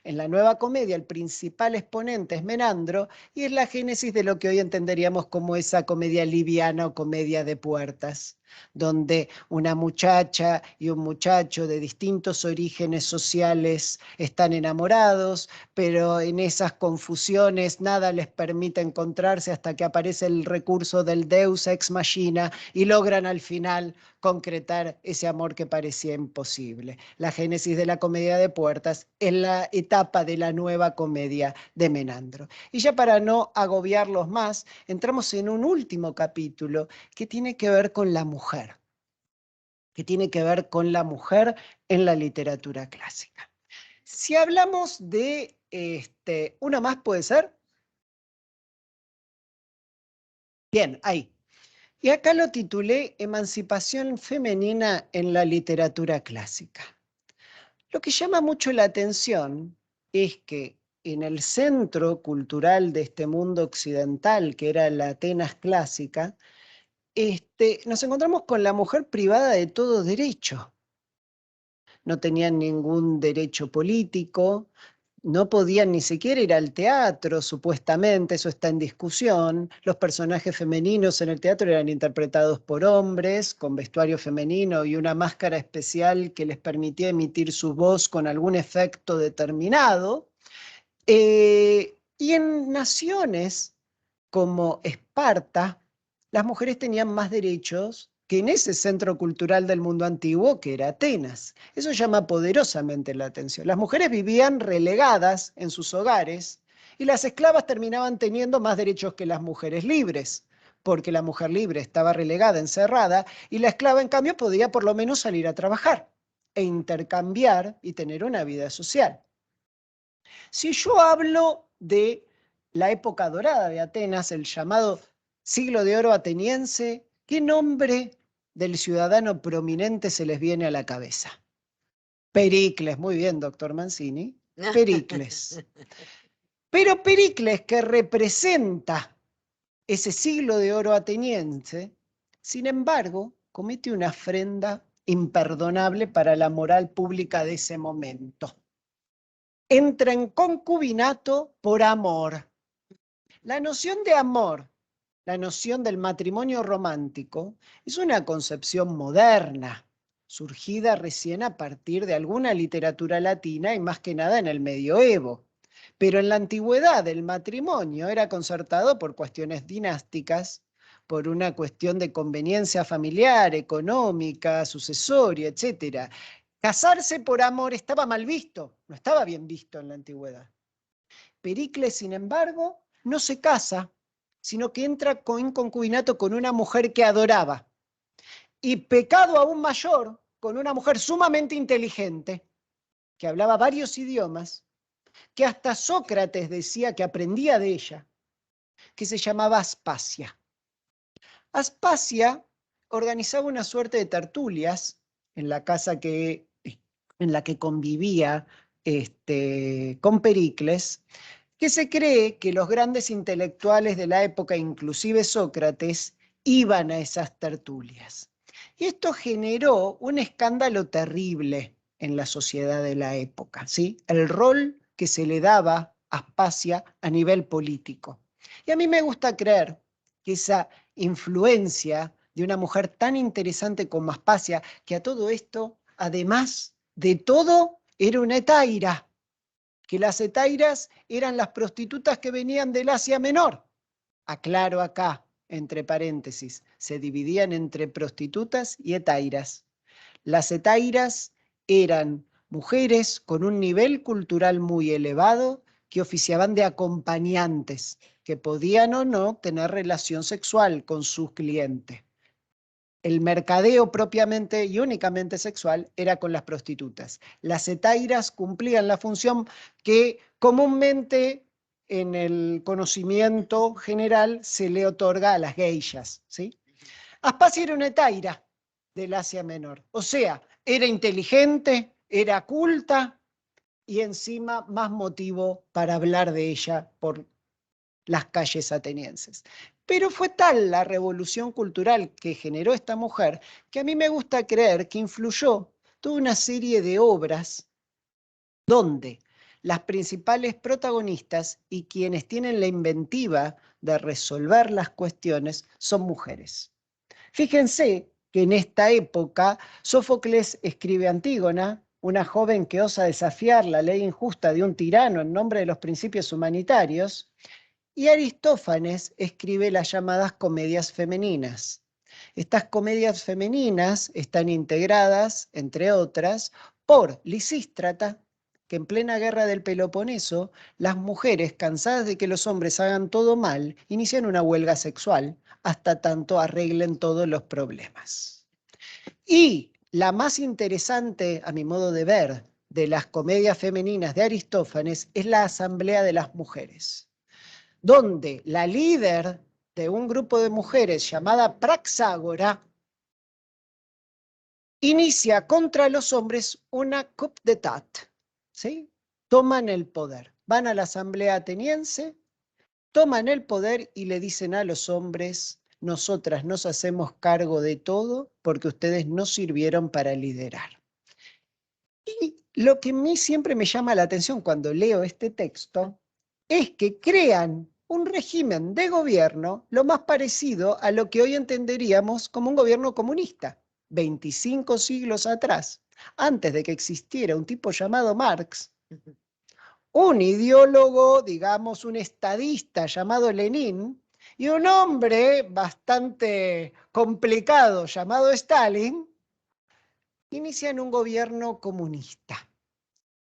En la nueva comedia el principal exponente es Menandro y es la génesis de lo que hoy entenderíamos como esa comedia liviana o comedia de puertas, donde una muchacha y un muchacho de distintos orígenes sociales están enamorados, pero en esas confusiones nada les permite encontrarse hasta que aparece el recurso del Deus ex machina y logran al final concretar ese amor que parecía imposible. La génesis de la comedia de puertas es la etapa de la nueva comedia de Menandro. Y ya para no agobiarlos más, entramos en un último capítulo que tiene que ver con la mujer, en la literatura clásica. Si hablamos de una más, ¿puede ser? Bien, ahí. Y acá lo titulé Emancipación femenina en la literatura clásica. Lo que llama mucho la atención es que en el centro cultural de este mundo occidental, que era la Atenas clásica, nos encontramos con la mujer privada de todo derecho. No tenían ningún derecho político, no podían ni siquiera ir al teatro, supuestamente, eso está en discusión. Los personajes femeninos en el teatro eran interpretados por hombres, con vestuario femenino y una máscara especial que les permitía emitir su voz con algún efecto determinado. Y en naciones como Esparta, las mujeres tenían más derechos que en ese centro cultural del mundo antiguo que era Atenas. Eso llama poderosamente la atención. Las mujeres vivían relegadas en sus hogares y las esclavas terminaban teniendo más derechos que las mujeres libres, porque la mujer libre estaba relegada, encerrada, y la esclava en cambio podía por lo menos salir a trabajar e intercambiar y tener una vida social. Si yo hablo de la época dorada de Atenas, el llamado siglo de oro ateniense, ¿qué nombre del ciudadano prominente se les viene a la cabeza? Pericles, muy bien, doctor Mancini. Pericles. Pero Pericles, que representa ese siglo de oro ateniense, sin embargo, comete una afrenta imperdonable para la moral pública de ese momento. Entra en concubinato por amor. La noción de amor, la noción del matrimonio romántico, es una concepción moderna, surgida recién a partir de alguna literatura latina y más que nada en el medioevo. Pero en la antigüedad el matrimonio era concertado por cuestiones dinásticas, por una cuestión de conveniencia familiar, económica, sucesoria, etc. Casarse por amor estaba mal visto, no estaba bien visto en la antigüedad. Pericles, sin embargo, no se casa, sino que entra en concubinato con una mujer que adoraba. Y pecado aún mayor, con una mujer sumamente inteligente, que hablaba varios idiomas, que hasta Sócrates decía que aprendía de ella, que se llamaba Aspasia. Aspasia organizaba una suerte de tertulias en la casa en la que convivía con Pericles, que se cree que los grandes intelectuales de la época, inclusive Sócrates, iban a esas tertulias. Y esto generó un escándalo terrible en la sociedad de la época, ¿sí? El rol que se le daba a Aspasia a nivel político. Y a mí me gusta creer que esa influencia de una mujer tan interesante como Aspasia, que a todo esto, además de todo, era una hetaira, que las hetairas eran las prostitutas que venían del Asia Menor. Aclaro acá, entre paréntesis, se dividían entre prostitutas y hetairas. Las hetairas eran mujeres con un nivel cultural muy elevado que oficiaban de acompañantes, que podían o no tener relación sexual con sus clientes. El mercadeo propiamente y únicamente sexual era con las prostitutas. Las hetairas cumplían la función que comúnmente en el conocimiento general se le otorga a las geishas, ¿sí? Aspasia era una hetaira del Asia Menor, o sea, era inteligente, era culta y encima más motivo para hablar de ella por las calles atenienses. Pero fue tal la revolución cultural que generó esta mujer que a mí me gusta creer que influyó toda una serie de obras donde las principales protagonistas y quienes tienen la inventiva de resolver las cuestiones son mujeres. Fíjense que en esta época Sófocles escribe Antígona, una joven que osa desafiar la ley injusta de un tirano en nombre de los principios humanitarios, y Aristófanes escribe las llamadas comedias femeninas. Estas comedias femeninas están integradas, entre otras, por Lisístrata, que en plena guerra del Peloponeso, las mujeres, cansadas de que los hombres hagan todo mal, inician una huelga sexual hasta tanto arreglen todos los problemas. Y la más interesante, a mi modo de ver, de las comedias femeninas de Aristófanes es la Asamblea de las Mujeres, donde la líder de un grupo de mujeres llamada Praxágora inicia contra los hombres una coup d'état, ¿sí? Toman el poder, van a la asamblea ateniense, toman el poder y le dicen a los hombres: nosotras nos hacemos cargo de todo porque ustedes no sirvieron para liderar. Y lo que a mí siempre me llama la atención cuando leo este texto es que crean un régimen de gobierno lo más parecido a lo que hoy entenderíamos como un gobierno comunista. 25 siglos atrás, antes de que existiera un tipo llamado Marx, un ideólogo, digamos, un estadista llamado Lenin, y un hombre bastante complicado llamado Stalin, inician un gobierno comunista,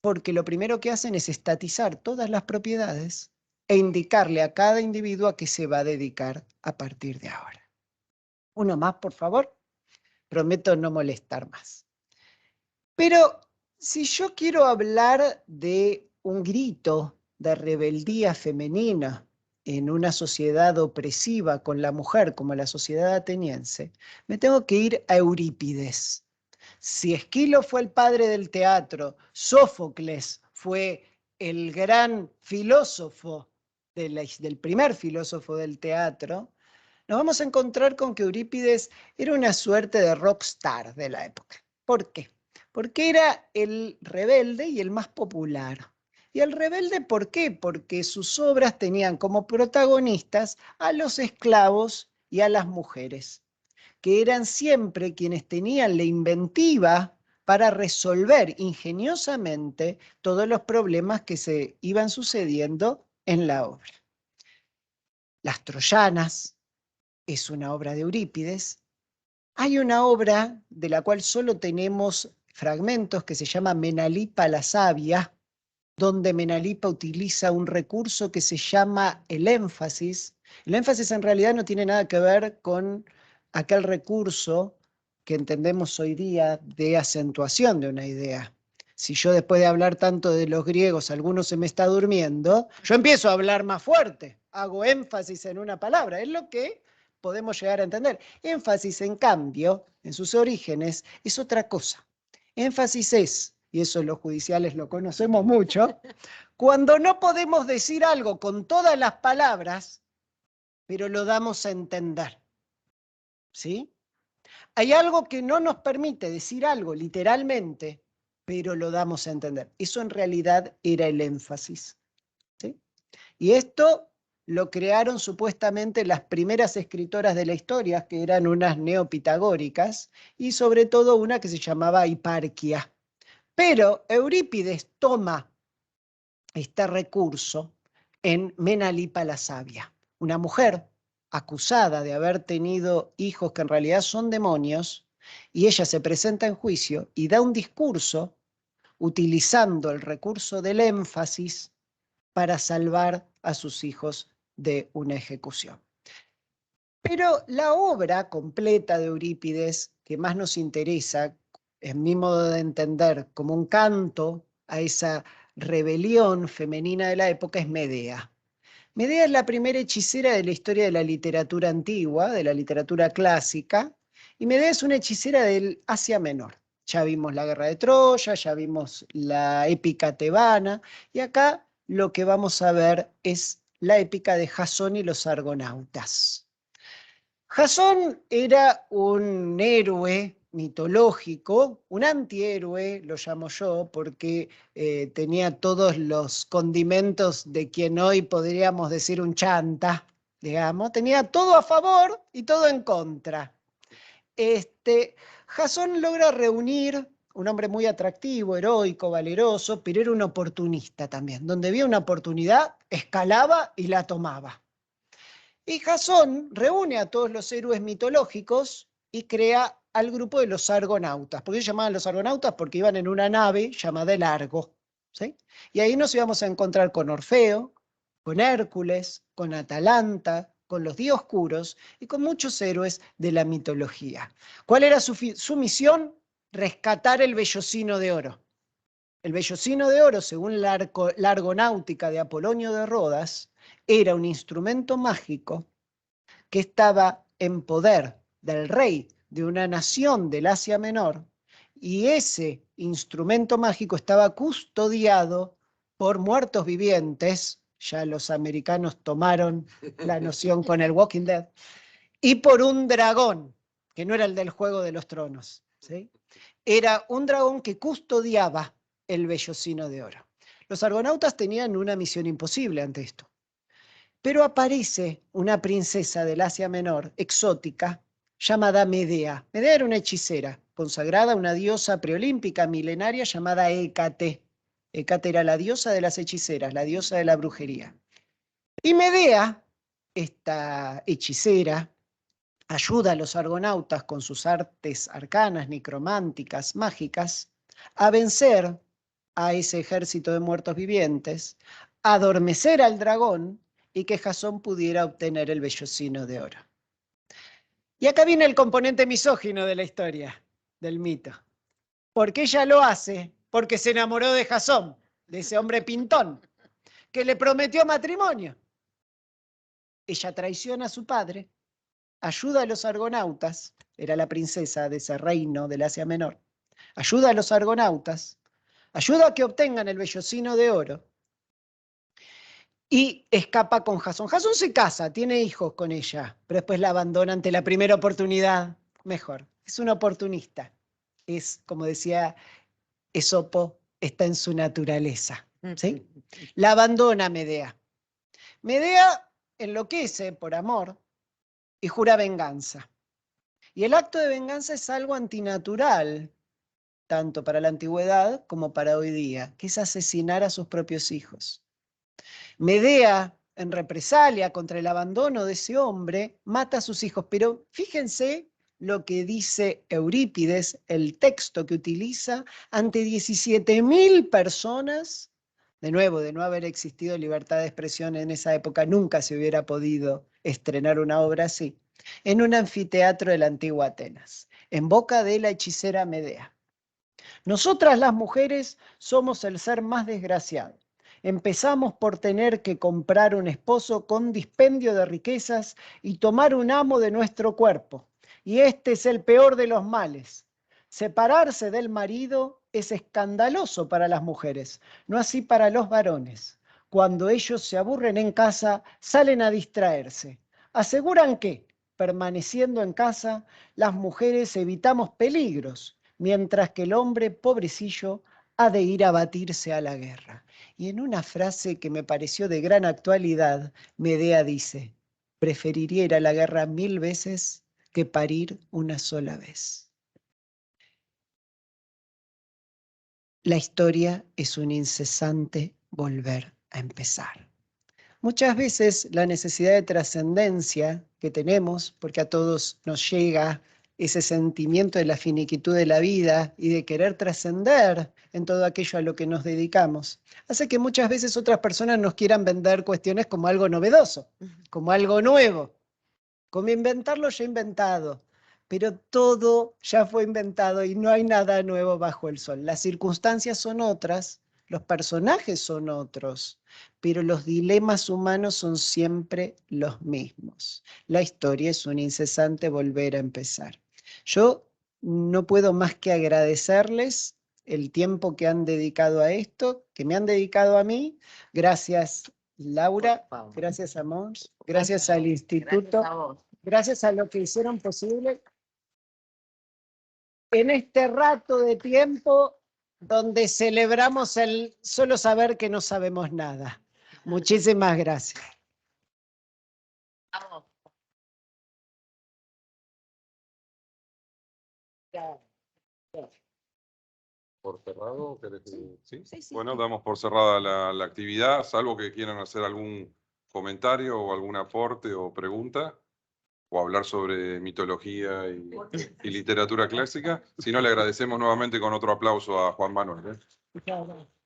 porque lo primero que hacen es estatizar todas las propiedades e indicarle a cada individuo a qué se va a dedicar a partir de ahora. Uno más, por favor. Prometo no molestar más. Pero si yo quiero hablar de un grito de rebeldía femenina en una sociedad opresiva con la mujer como la sociedad ateniense, me tengo que ir a Eurípides. Si Esquilo fue el padre del teatro, Sófocles fue el gran filósofo, del primer filósofo del teatro, nos vamos a encontrar con que Eurípides era una suerte de rockstar de la época. ¿Por qué? Porque era el rebelde y el más popular. ¿Y el rebelde por qué? Porque sus obras tenían como protagonistas a los esclavos y a las mujeres, que eran siempre quienes tenían la inventiva para resolver ingeniosamente todos los problemas que se iban sucediendo en la obra. Las Troyanas es una obra de Eurípides. Hay una obra de la cual solo tenemos fragmentos que se llama Menalipa la Sabia, donde Menalipa utiliza un recurso que se llama el énfasis. El énfasis en realidad no tiene nada que ver con aquel recurso que entendemos hoy día de acentuación de una idea. Si yo después de hablar tanto de los griegos, alguno se me está durmiendo, yo empiezo a hablar más fuerte, hago énfasis en una palabra, es lo que podemos llegar a entender. Énfasis, en cambio, en sus orígenes, es otra cosa. Énfasis es, y eso los judiciales lo conocemos mucho, cuando no podemos decir algo con todas las palabras, pero lo damos a entender. ¿Sí? Hay algo que no nos permite decir algo literalmente, pero lo damos a entender. Eso en realidad era el énfasis. ¿Sí? Y esto lo crearon supuestamente las primeras escritoras de la historia, que eran unas neopitagóricas, y sobre todo una que se llamaba Hiparquia. Pero Eurípides toma este recurso en Menalipa la Sabia, una mujer acusada de haber tenido hijos que en realidad son demonios, y ella se presenta en juicio y da un discurso utilizando el recurso del énfasis para salvar a sus hijos de una ejecución. Pero la obra completa de Eurípides, que más nos interesa, en mi modo de entender, como un canto a esa rebelión femenina de la época, es Medea. Medea es la primera hechicera de la historia de la literatura antigua, de la literatura clásica, y Medea es una hechicera del Asia Menor. Ya vimos la guerra de Troya, ya vimos la épica tebana, y acá lo que vamos a ver es la épica de Jasón y los argonautas. Jasón era un héroe mitológico, un antihéroe, lo llamo yo, porque tenía todos los condimentos de quien hoy podríamos decir un chanta, digamos, tenía todo a favor y todo en contra. Jasón logra reunir un hombre muy atractivo, heroico, valeroso, pero era un oportunista también. Donde había una oportunidad, escalaba y la tomaba. Y Jasón reúne a todos los héroes mitológicos y crea al grupo de los argonautas. ¿Por qué se llamaban los argonautas? Porque iban en una nave llamada el Argo. ¿Sí? Y ahí nos íbamos a encontrar con Orfeo, con Hércules, con Atalanta, con los Dioscuros y con muchos héroes de la mitología. ¿Cuál era su misión? Rescatar el vellocino de oro. El vellocino de oro, según la argonáutica de Apolonio de Rodas, era un instrumento mágico que estaba en poder del rey de una nación del Asia Menor, y ese instrumento mágico estaba custodiado por muertos vivientes, ya los americanos tomaron la noción con el Walking Dead, y por un dragón, que no era el del Juego de los Tronos, ¿sí? Era un dragón que custodiaba el vellocino de oro. Los argonautas tenían una misión imposible ante esto. Pero aparece una princesa del Asia Menor, exótica, llamada Medea. Medea era una hechicera, consagrada a una diosa preolímpica milenaria llamada Hécate. Hécate era la diosa de las hechiceras, la diosa de la brujería. Y Medea, esta hechicera, ayuda a los argonautas con sus artes arcanas, necrománticas, mágicas, a vencer a ese ejército de muertos vivientes, a adormecer al dragón y que Jasón pudiera obtener el vellocino de oro. Y acá viene el componente misógino de la historia, del mito. Porque ella lo hace porque se enamoró de Jasón, de ese hombre pintón, que le prometió matrimonio. Ella traiciona a su padre, ayuda a los argonautas, era la princesa de ese reino del Asia Menor, ayuda a los argonautas, ayuda a que obtengan el vellocino de oro y escapa con Jasón. Jasón se casa, tiene hijos con ella, pero después la abandona ante la primera oportunidad mejor. Es un oportunista. Es, como decía Esopo, está en su naturaleza. ¿Sí? La abandona Medea. Medea enloquece por amor y jura venganza. Y el acto de venganza es algo antinatural, tanto para la antigüedad como para hoy día, que es asesinar a sus propios hijos. Medea, en represalia contra el abandono de ese hombre, mata a sus hijos. Pero fíjense lo que dice Eurípides, el texto que utiliza ante 17.000 personas. De nuevo, de no haber existido libertad de expresión en esa época, nunca se hubiera podido estrenar una obra así, en un anfiteatro de la antigua Atenas, en boca de la hechicera Medea. Nosotras las mujeres somos el ser más desgraciado. Empezamos por tener que comprar un esposo con dispendio de riquezas y tomar un amo de nuestro cuerpo. Y este es el peor de los males. Separarse del marido es escandaloso para las mujeres, no así para los varones. Cuando ellos se aburren en casa, salen a distraerse. Aseguran que, permaneciendo en casa, las mujeres evitamos peligros, mientras que el hombre, pobrecillo, ha de ir a batirse a la guerra. Y en una frase que me pareció de gran actualidad, Medea dice, preferiría ir a la guerra 1000 veces que parir una sola vez. La historia es un incesante volver a empezar. Muchas veces la necesidad de trascendencia que tenemos, porque a todos nos llega ese sentimiento de la finiquitud de la vida y de querer trascender en todo aquello a lo que nos dedicamos, hace que muchas veces otras personas nos quieran vender cuestiones como algo novedoso, como algo nuevo, como inventarlo ya inventado. Pero todo ya fue inventado y no hay nada nuevo bajo el sol. Las circunstancias son otras, los personajes son otros, pero los dilemas humanos son siempre los mismos. La historia es un incesante volver a empezar. Yo no puedo más que agradecerles el tiempo que han dedicado a esto, que me han dedicado a mí. Gracias, Laura. Gracias a Mons. Gracias al Instituto. Gracias a vos. Gracias a lo que hicieron posible en este rato de tiempo donde celebramos el solo saber que no sabemos nada. Muchísimas gracias. A vos. ¿Por cerrado? ¿Querés que- ¿Sí? Sí, Bueno, sí. damos por cerrada la actividad, salvo que quieran hacer algún comentario o algún aporte o pregunta, o hablar sobre mitología y literatura clásica. Si no, le agradecemos nuevamente con otro aplauso a Juan Manuel. Muchas gracias.